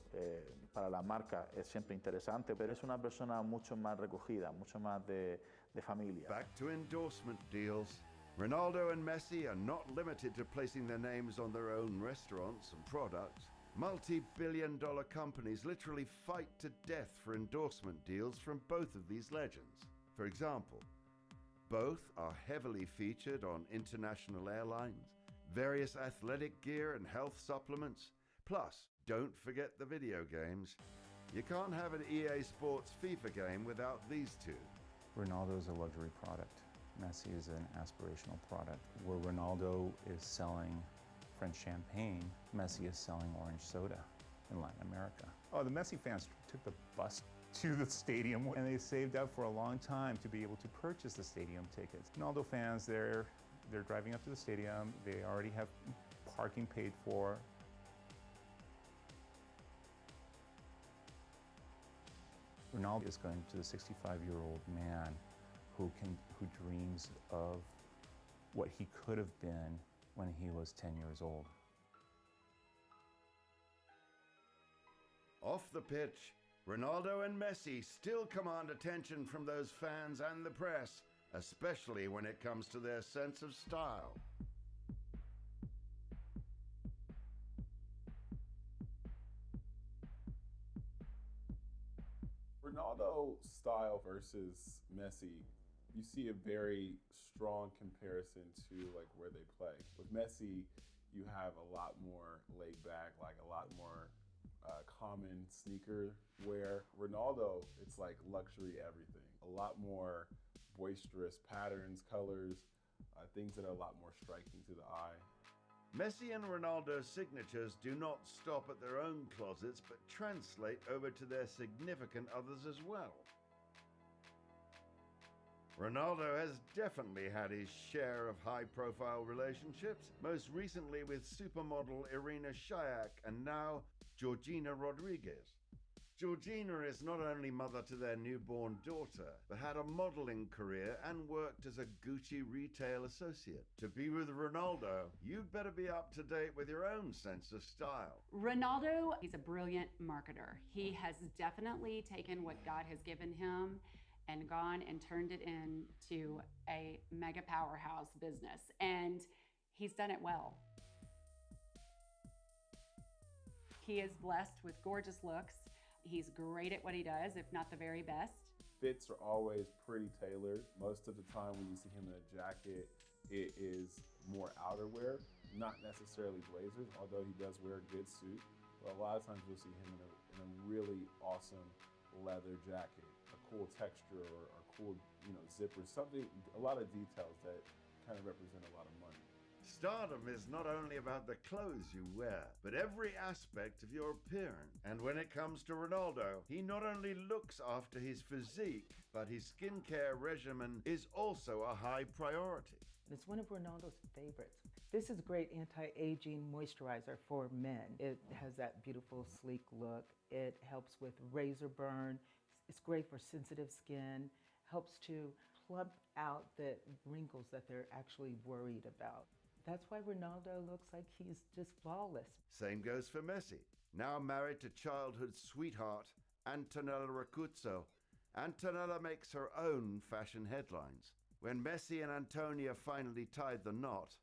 para la marca es siempre interesante, pero es una persona mucho más recogida, mucho más de familia. Back to endorsement deals. Ronaldo and Messi are not limited to placing their names on their own restaurants and products. Multi-billion-dollar companies literally fight to death for endorsement deals from both of these legends. For example, both are heavily featured on international airlines, various athletic gear and health supplements. Plus, don't forget the video games. You can't have an EA Sports FIFA game without these two. Ronaldo is a luxury product. Messi is an aspirational product. Where Ronaldo is selling French champagne, Messi is selling orange soda in Latin America. Oh, the Messi fans took the bus to the stadium and they saved up for a long time to be able to purchase the stadium tickets. Ronaldo fans, they're driving up to the stadium, they already have parking paid for. Ronaldo is going to the 65-year-old man who dreams of what he could have been when he was 10 years old. Off the pitch, Ronaldo and Messi still command attention from those fans and the press, especially when it comes to their sense of style. Ronaldo style versus Messi, you see a very strong comparison to like where they play. With Messi, you have a lot more laid back, like a lot more common sneaker wear. Ronaldo, it's like luxury everything. A lot more boisterous patterns, colors, things that are a lot more striking to the eye. Messi and Ronaldo's signatures do not stop at their own closets, but translate over to their significant others as well. Ronaldo has definitely had his share of high-profile relationships, most recently with supermodel Irina Shayk and now Georgina Rodriguez. Georgina is not only mother to their newborn daughter, but had a modeling career and worked as a Gucci retail associate. To be with Ronaldo, you better be up to date with your own sense of style. Ronaldo, he's a brilliant marketer. He has definitely taken what God has given him and gone and turned it into a mega powerhouse business. And he's done it well. He is blessed with gorgeous looks. He's great at what he does, if not the very best. Fits are always pretty tailored. Most of the time when you see him in a jacket, it is more outerwear, not necessarily blazers, although he does wear a good suit. Well, a lot of times you'll see him in a really awesome leather jacket, a cool texture or cool, zipper, something, a lot of details that kind of represent a lot of money. Stardom is not only about the clothes you wear, but every aspect of your appearance. And when it comes to Ronaldo, he not only looks after his physique, but his skincare regimen is also a high priority. It's one of Ronaldo's favorites. This is great anti-aging moisturizer for men. It has that beautiful, sleek look. It helps with razor burn. It's great for sensitive skin. Helps to plump out the wrinkles that they're actually worried about. That's why Ronaldo looks like he's just flawless. Same goes for Messi, now married to childhood sweetheart Antonella Rocuzzo. Antonella makes her own fashion headlines. When Messi and Antonia finally tied the knot,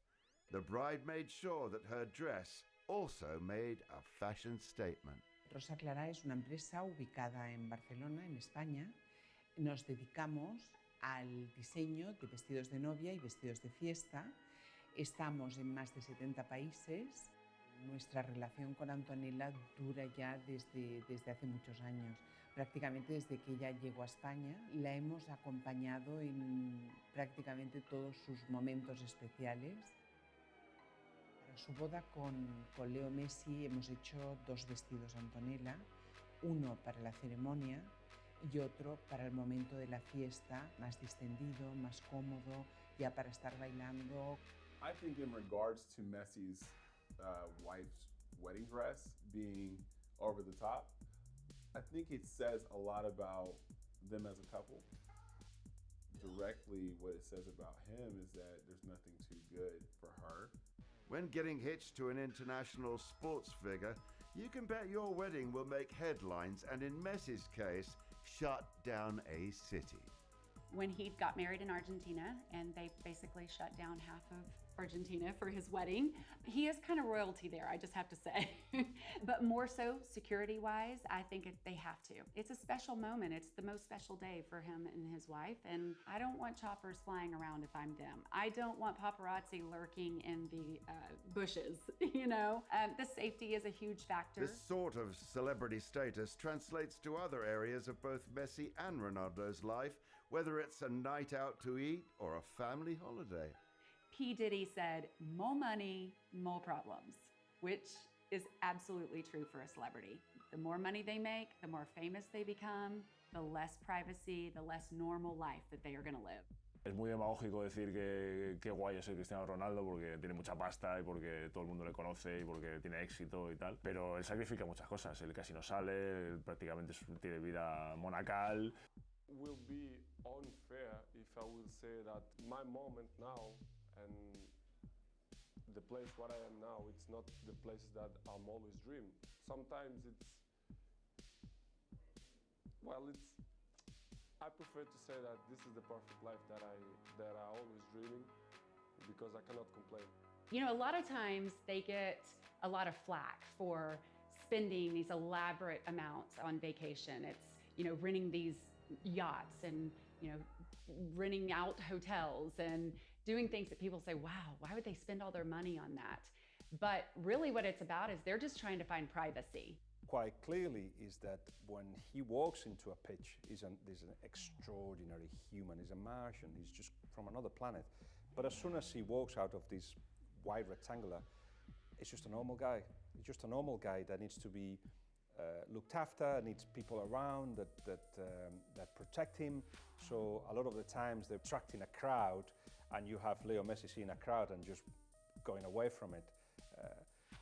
the bride made sure that her dress also made a fashion statement. Rosa Clara es una empresa ubicada en Barcelona, en España. Nos dedicamos al diseño de vestidos de novia y vestidos de fiesta. Estamos en más de 70 países. Nuestra relación con Antonella dura ya desde hace muchos años. Prácticamente desde que ella llegó a España, la hemos acompañado en prácticamente todos sus momentos especiales. Para su boda con Leo Messi hemos hecho 2 vestidos a Antonella, uno para la ceremonia y otro para el momento de la fiesta, más distendido, más cómodo, ya para estar bailando. I think in regards to Messi's wife's wedding dress being over the top, I think it says a lot about them as a couple. Directly, what it says about him is that there's nothing too good for her. When getting hitched to an international sports figure, you can bet your wedding will make headlines and, in Messi's case, shut down a city. When he got married in Argentina, and they basically shut down half of Argentina for his wedding. He is kind of royalty there, I just have to say. But more so, security-wise, I think they have to. It's a special moment. It's the most special day for him and his wife, and I don't want choppers flying around if I'm them. I don't want paparazzi lurking in the bushes, The safety is a huge factor. This sort of celebrity status translates to other areas of both Messi and Ronaldo's life, whether it's a night out to eat or a family holiday. P. Diddy said, more money, more problems, which is absolutely true for a celebrity. The more money they make, the more famous they become, the less privacy, the less normal life that they are going to live. Es muy demagógico decir que guay es el Cristiano Ronaldo porque tiene mucha pasta y porque todo el mundo le conoce y porque tiene éxito y tal, pero él sacrifica muchas cosas. Él casi no sale, él prácticamente tiene vida monacal. Will be unfair if I will say that my moment now and the place where I am now, it's not the place that I'm always dream. Sometimes I prefer to say that this is the perfect life that I always dreaming because I cannot complain. A lot of times they get a lot of flack for spending these elaborate amounts on vacation. It's, renting these yachts and, renting out hotels and doing things that people say, wow, why would they spend all their money on that? But really what it's about is they're just trying to find privacy. Quite clearly is that when he walks into a pitch, he's an extraordinary human. He's a Martian. He's just from another planet. But as soon as he walks out of this wide rectangular, it's just a normal guy. He's just a normal guy that needs to be looked after, needs people around that protect him. So a lot of the times they're attracting a crowd, and you have Leo Messi seeing a crowd and just going away from it.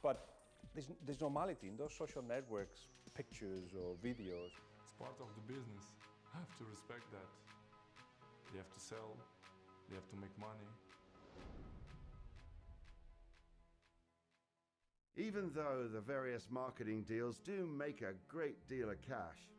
But there's normality in those social networks, pictures or videos. It's part of the business. I have to respect that. They have to sell, they have to make money. Even though the various marketing deals do make a great deal of cash,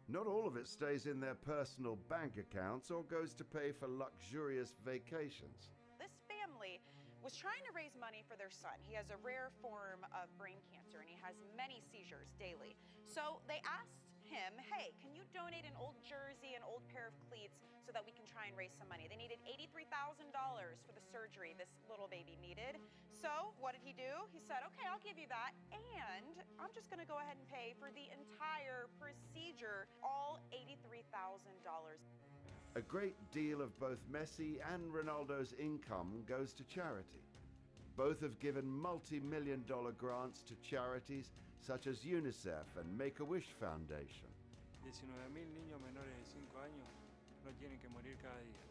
not all of it stays in their personal bank accounts or goes to pay for luxurious vacations. This family was trying to raise money for their son. He has a rare form of brain cancer and he has many seizures daily. So they asked him, hey, can you donate an old jersey, an old pair of cleats so that we can try and raise some money. They needed $83,000 for the surgery this little baby needed. So what did he do? He said, okay, I'll give you that, and I'm just gonna go ahead and pay for the entire procedure, all $83,000. A great deal of both Messi and Ronaldo's income goes to charity. Both have given multi-million-dollar grants to charities such as UNICEF and Make-A-Wish Foundation. 19.000 niños menores de 5 años no tienen que morir cada día,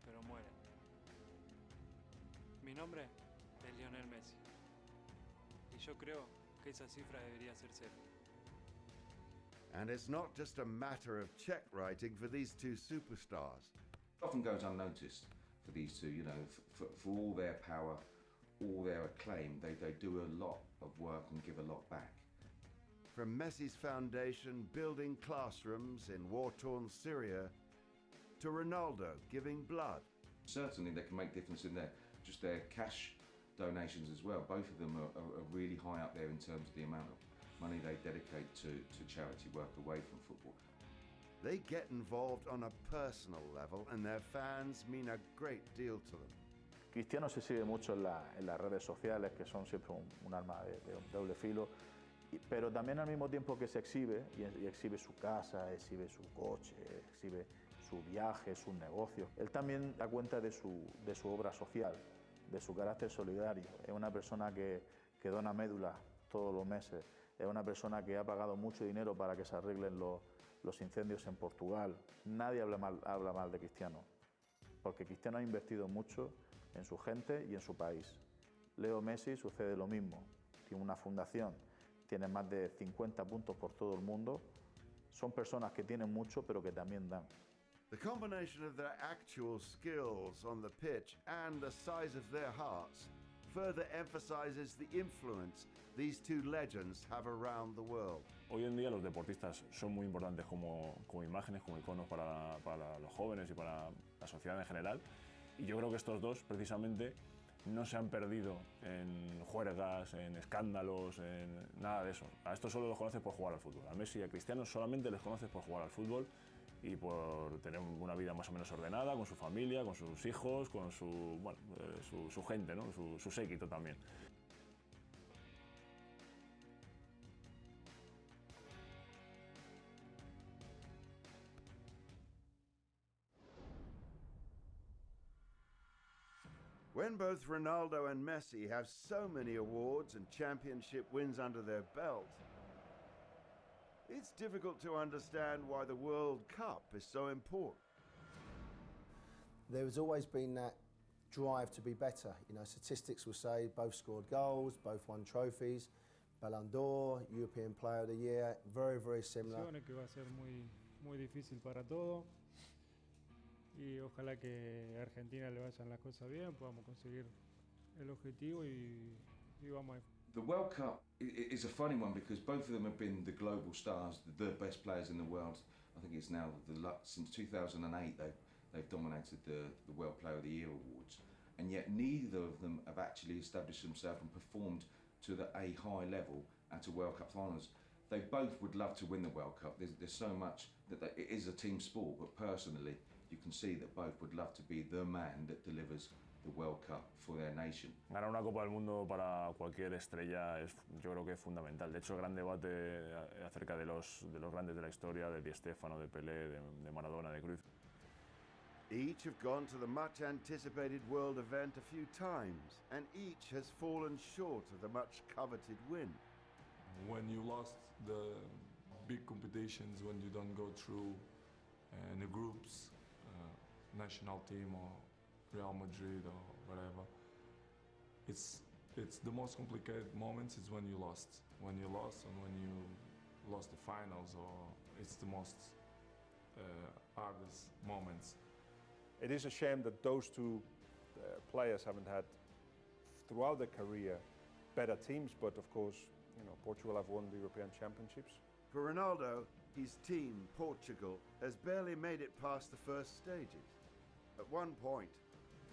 pero mueren. Mi nombre es Lionel Messi, y yo creo que esa cifra debería ser cero. And it's not just a matter of check writing for these two superstars. It often goes unnoticed for these two, you know, for all their power, all their acclaim, they do a lot of work and give a lot back. From Messi's foundation building classrooms in war-torn Syria to Ronaldo giving blood. Certainly they can make a difference in just their cash donations as well. Both of them are really high up there in terms of the amount of money they dedicate to charity work away from football. They get involved on a personal level and their fans mean a great deal to them. Cristiano se sigue mucho en las redes sociales, que son siempre un arma de doble filo, pero también al mismo tiempo que se exhibe, y exhibe su casa, exhibe su coche, exhibe su viaje, sus negocios, él también da cuenta de su obra social, de su carácter solidario. Es una persona que dona médulas todos los meses, es una persona que ha pagado mucho dinero para que se arreglen los incendios en Portugal. Nadie habla mal de Cristiano, porque Cristiano ha invertido mucho en su gente y en su país. Leo Messi sucede lo mismo. Tiene una fundación, tiene más de 50 puntos por todo el mundo. Son personas que tienen mucho, pero que también dan. The combination of their actual skills on the pitch and the size of their hearts further emphasizes the influence these two legends have around the world. Hoy en día los deportistas son muy importantes como imágenes, como iconos para los jóvenes y para la sociedad en general. Y yo creo que estos dos, precisamente, no se han perdido en juergas, en escándalos, en nada de eso. A estos solo los conoces por jugar al fútbol. A Messi y a Cristiano solamente les conoces por jugar al fútbol y por tener una vida más o menos ordenada, con su familia, con sus hijos, con su gente, ¿no? su séquito también. When both Ronaldo and Messi have so many awards and championship wins under their belt, it's difficult to understand why the World Cup is so important. There's always been that drive to be better. You know, statistics will say both scored goals, both won trophies, Ballon d'Or, European Player of the Year, very, very similar. Que va a ser muy difícil para todos. Y ojalá que a Argentina le vayan las cosas bien, podamos conseguir el objetivo y vamos a... The World Cup is a funny one because both of them have been the global stars, the best players in the world. I think it's now since 2008 they've dominated the World Player of the Year awards, and yet neither of them have actually established themselves and performed to a high level at a World Cup finals. They both would love to win the World Cup. There's so much that it is a team sport, but personally you can see that both would love to be the man that delivers the World Cup for their nation. Ganar una Copa del Mundo para cualquier estrella yo creo que es fundamental. De hecho, el gran debate acerca de los grandes de la historia, de Di Stéfano, de Pelé, de Maradona, de Cruyff. Each have gone to the much anticipated world event a few times, and each has fallen short of the much coveted win. When you lost the big competitions, when you don't go through in the groups, national team or Real Madrid or whatever, it's the most complicated moments is when you lost. When you lost and when you lost the finals, or it's the most hardest moments. It is a shame that those two players haven't had, throughout their career, better teams, but of course, you know, Portugal have won the European Championships. For Ronaldo, his team, Portugal, has barely made it past the first stages. At one point,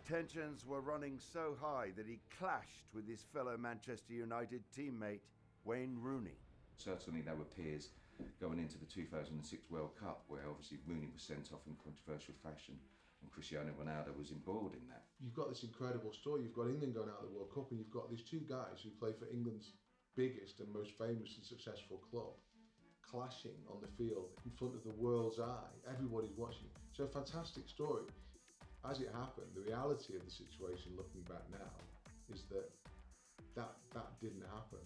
tensions were running so high that he clashed with his fellow Manchester United teammate, Wayne Rooney. certainly they were peers going into the 2006 World Cup, where obviously Rooney was sent off in controversial fashion and Cristiano Ronaldo was embroiled in that. You've got this incredible story. You've got England going out of the World Cup, and you've got these two guys who play for England's biggest and most famous and successful club clashing on the field in front of the world's eye. Everybody's watching. So a fantastic story. As it happened, the reality of the situation looking back now is that didn't happen.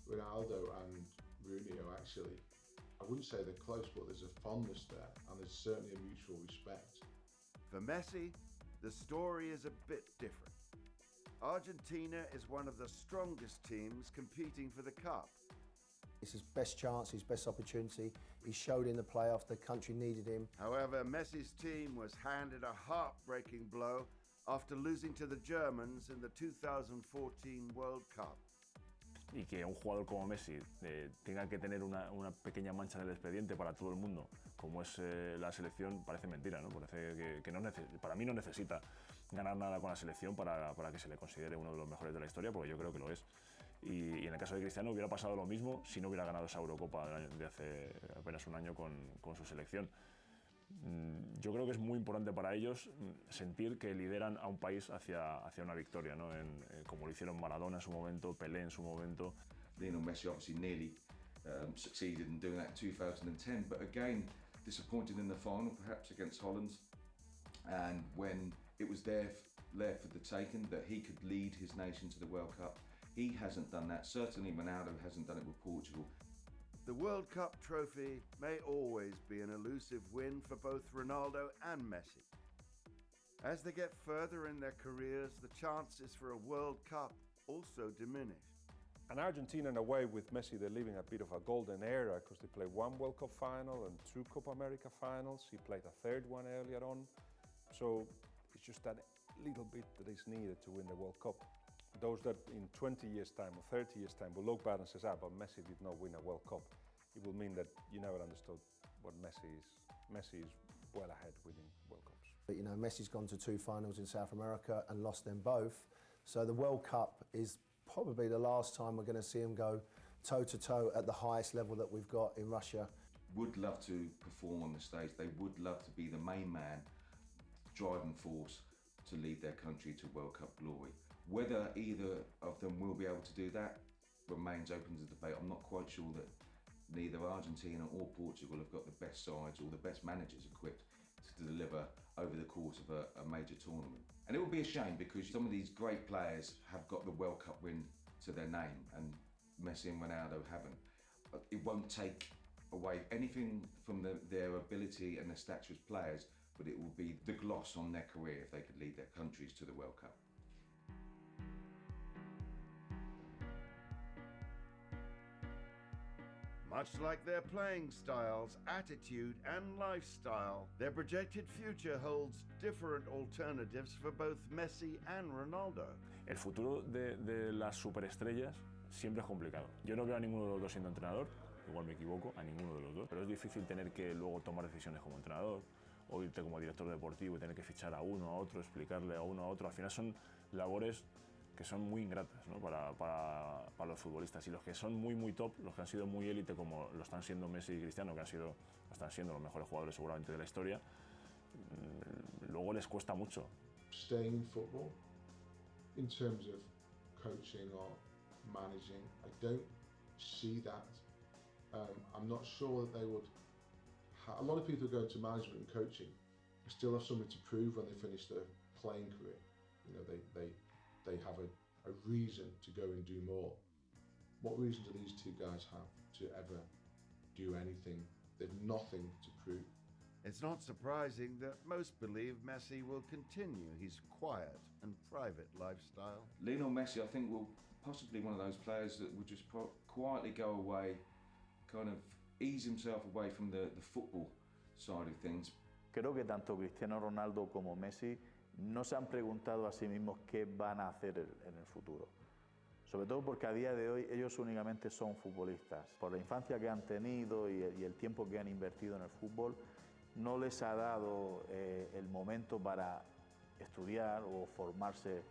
Ronaldo and Rooney are actually, I wouldn't say they're close, but there's a fondness there, and there's certainly a mutual respect. For Messi, the story is a bit different. Argentina is one of the strongest teams competing for the Cup. It's his best chance, his best opportunity. He showed in the playoff, the country needed him. However, Messi's team was handed a heartbreaking blow after losing to the Germans in the 2014 World Cup. Y que un jugador como Messi tenga que tener una pequeña mancha en el expediente para todo el mundo, como es la selección, parece mentira, ¿no? Parece que no para mí no necesita ganar nada con la selección para que se le considere uno de los mejores de la historia, porque yo creo que lo es. Y en el caso de Cristiano hubiera pasado lo mismo si no hubiera ganado esa Eurocopa de hace apenas un año con su selección. Yo creo que es muy importante para ellos sentir que lideran a un país hacia una victoria, ¿no? Como lo hicieron Maradona en su momento, Pelé en su momento. Lionel Messi obviously nearly succeeded in doing that in 2010, but again disappointed in the final, perhaps against Holland. And when it was there for the taking that he could lead his nation to the World Cup, he hasn't done that. Certainly Ronaldo hasn't done it with Portugal. The World Cup trophy may always be an elusive win for both Ronaldo and Messi. As they get further in their careers, the chances for a World Cup also diminish. And Argentina, in a way, with Messi, they're living a bit of a golden era because they played one World Cup final and two Copa America finals. He played a third one earlier on. So it's just that little bit that is needed to win the World Cup. Those that in 20 years' time or 30 years' time will look back and say, but Messi did not win a World Cup. It will mean that you never understood what Messi is. Messi is well ahead winning World Cups. But you know, Messi's gone to two finals in South America and lost them both. So the World Cup is probably the last time we're going to see him go toe-to-toe at the highest level that we've got in Russia. Would love to perform on the stage. They would love to be the main man, driving force to lead their country to World Cup glory. Whether either of them will be able to do that remains open to debate. I'm not quite sure that neither Argentina or Portugal have got the best sides or the best managers equipped to deliver over the course of a major tournament. And it will be a shame because some of these great players have got the World Cup win to their name and Messi and Ronaldo haven't. It won't take away anything from their ability and their stature as players, but it will be the gloss on their career if they could lead their countries to the World Cup. Much like their playing styles, attitude, and lifestyle, their projected future holds different alternatives for both Messi and Ronaldo. El futuro de las superestrellas siempre es complicado. Yo no veo a ninguno de los dos siendo entrenador, igual me equivoco, a ninguno de los dos, pero es difícil tener que luego tomar decisiones como entrenador o irte como director deportivo y tener que fichar a uno, a otro, explicarle a uno, a otro. Al final son labores que son muy ingratas, ¿no? para los futbolistas, y los que son muy top, los que han sido muy élite como lo están siendo Messi y Cristiano, que están siendo los mejores jugadores seguramente de la historia, luego les cuesta mucho. Staying in football, in terms of coaching or managing, I don't see that. I'm not sure that they would. A lot of people who go into management and coaching still have something to prove when they finish their playing career. You know, they have a reason to go and do more. What reason do these two guys have to ever do anything? They've nothing to prove. It's not surprising that most believe Messi will continue his quiet and private lifestyle. Lionel Messi, I think, will possibly one of those players that will just quietly go away, kind of ease himself away from the football side of things. Creo que tanto Cristiano Ronaldo como Messi no se han preguntado a sí mismos qué van a hacer en el futuro. Sobre todo porque a día de hoy ellos únicamente son futbolistas. Por la infancia que han tenido y el tiempo que han invertido en el fútbol, no les ha dado el momento para estudiar o formarse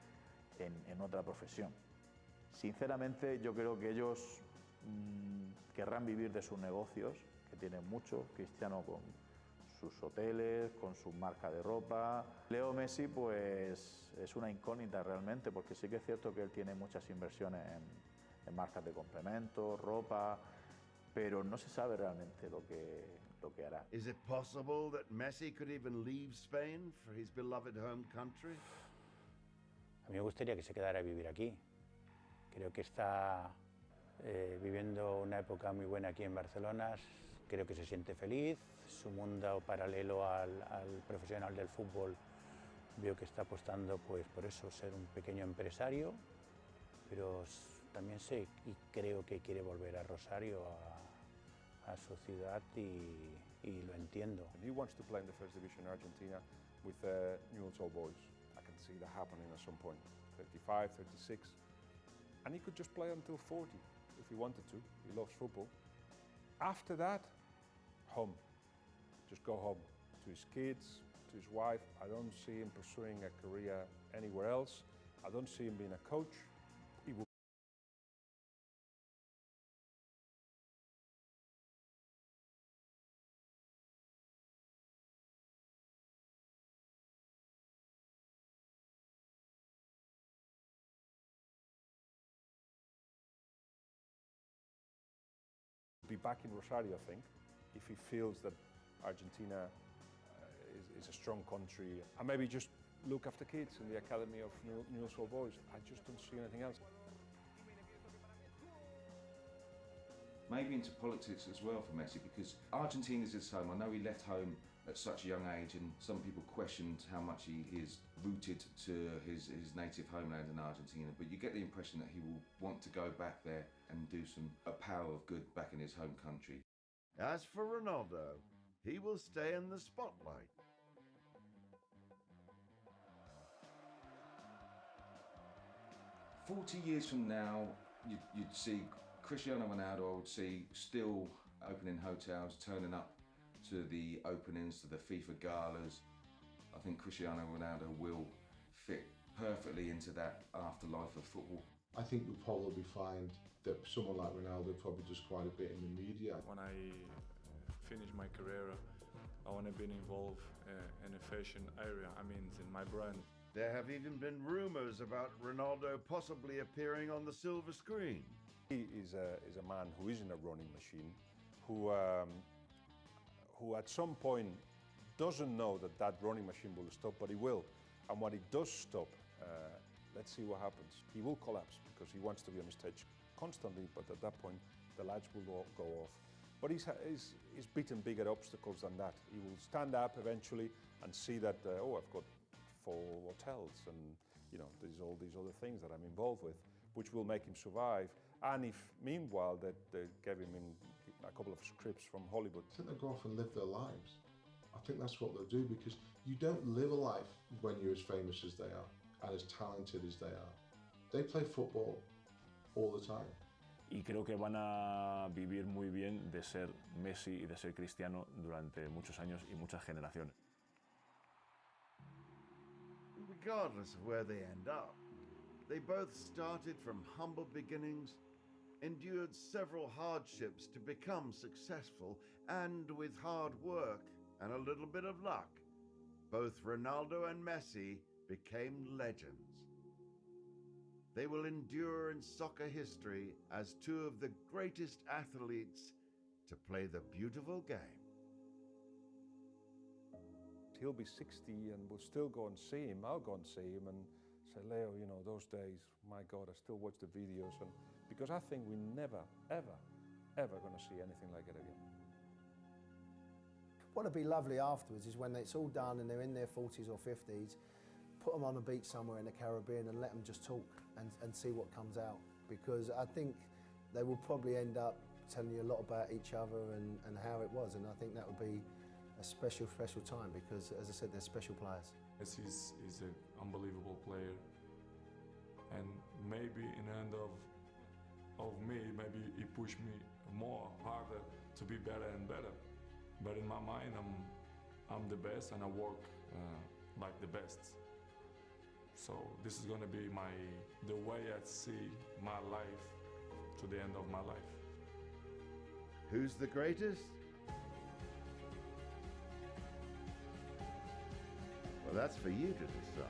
en otra profesión. Sinceramente, yo creo que ellos querrán vivir de sus negocios, que tienen mucho, Cristiano con sus hoteles, con su marca de ropa. Leo Messi pues es una incógnita realmente, porque sí que es cierto que él tiene muchas inversiones en marcas de complementos, ropa, pero no se sabe realmente lo que hará. Is it possible that Messi could even leave Spain for his beloved home country? A mí me gustaría que se quedara a vivir aquí. Creo que está viviendo una época muy buena aquí en Barcelona. Creo que se siente feliz. Su mundo paralelo al profesional del fútbol, veo que está apostando pues por eso, ser un pequeño empresario, pero también sé y creo que quiere volver a Rosario, a su ciudad, y lo entiendo. He wants to play in the first division in Argentina with Newell's Old Boys. I can see that happening at some point, 35, 36. And he could just play until 40 if he wanted to. He loves football. After that, home. Just go home to his kids, to his wife. I don't see him pursuing a career anywhere else. I don't see him being a coach. He will be back in Rosario, I think, if he feels that Argentina is a strong country, and maybe just look after kids in the academy of Newell's Old Boys. I just don't see anything else. Maybe into politics as well for Messi, because Argentina's his home. I know he left home at such a young age, and some people questioned how much he is rooted to his native homeland in Argentina, but you get the impression that he will want to go back there and do a power of good back in his home country. As for Ronaldo, he will stay in the spotlight. "40 years from now, you'd see Cristiano Ronaldo, I would see, still opening hotels, turning up to the openings, to the FIFA galas. I think Cristiano Ronaldo will fit perfectly into that afterlife of football. I think you'll probably find that someone like Ronaldo probably does quite a bit in the media. When I finish my career, I want to be involved in a fashion area, in my brand. There have even been rumors about Ronaldo possibly appearing on the silver screen. He is a man who is in a running machine, who at some point doesn't know that running machine will stop, but he will. And when it does stop, let's see what happens. He will collapse because he wants to be on the stage constantly, but at that point the lights will go off. But he's beaten bigger obstacles than that. He will stand up eventually and see that, I've got 4 hotels, and there's all these other things that I'm involved with, which will make him survive. And if meanwhile that they gave him a couple of scripts from Hollywood. I think they'll go off and live their lives. I think that's what they'll do, because you don't live a life when you're as famous as they are and as talented as they are. They play football all the time. Y creo que van a vivir muy bien de ser Messi y de ser Cristiano durante muchos años y muchas generaciones. Regardless of where they end up, they both started from humble beginnings, endured several hardships to become successful, and with hard work and a little bit of luck, both Ronaldo and Messi became legends. They will endure in soccer history as 2 of the greatest athletes to play the beautiful game. He'll be 60 and we'll still go and see him. I'll go and see him and say, Leo, those days, my God, I still watch the videos. And because I think we're never, ever, ever going to see anything like it again. What would be lovely afterwards is when it's all done and they're in their 40s or 50s, put them on a beach somewhere in the Caribbean and let them just talk and see what comes out. Because I think they will probably end up telling you a lot about each other and how it was. And I think that would be a special, special time because, as I said, they're special players. Messi is an unbelievable player. And maybe in the end of me, maybe he pushed me more harder to be better and better. But in my mind, I'm the best and I work like the best. So this is gonna be the way I see my life to the end of my life. Who's the greatest? Well, that's for you to decide.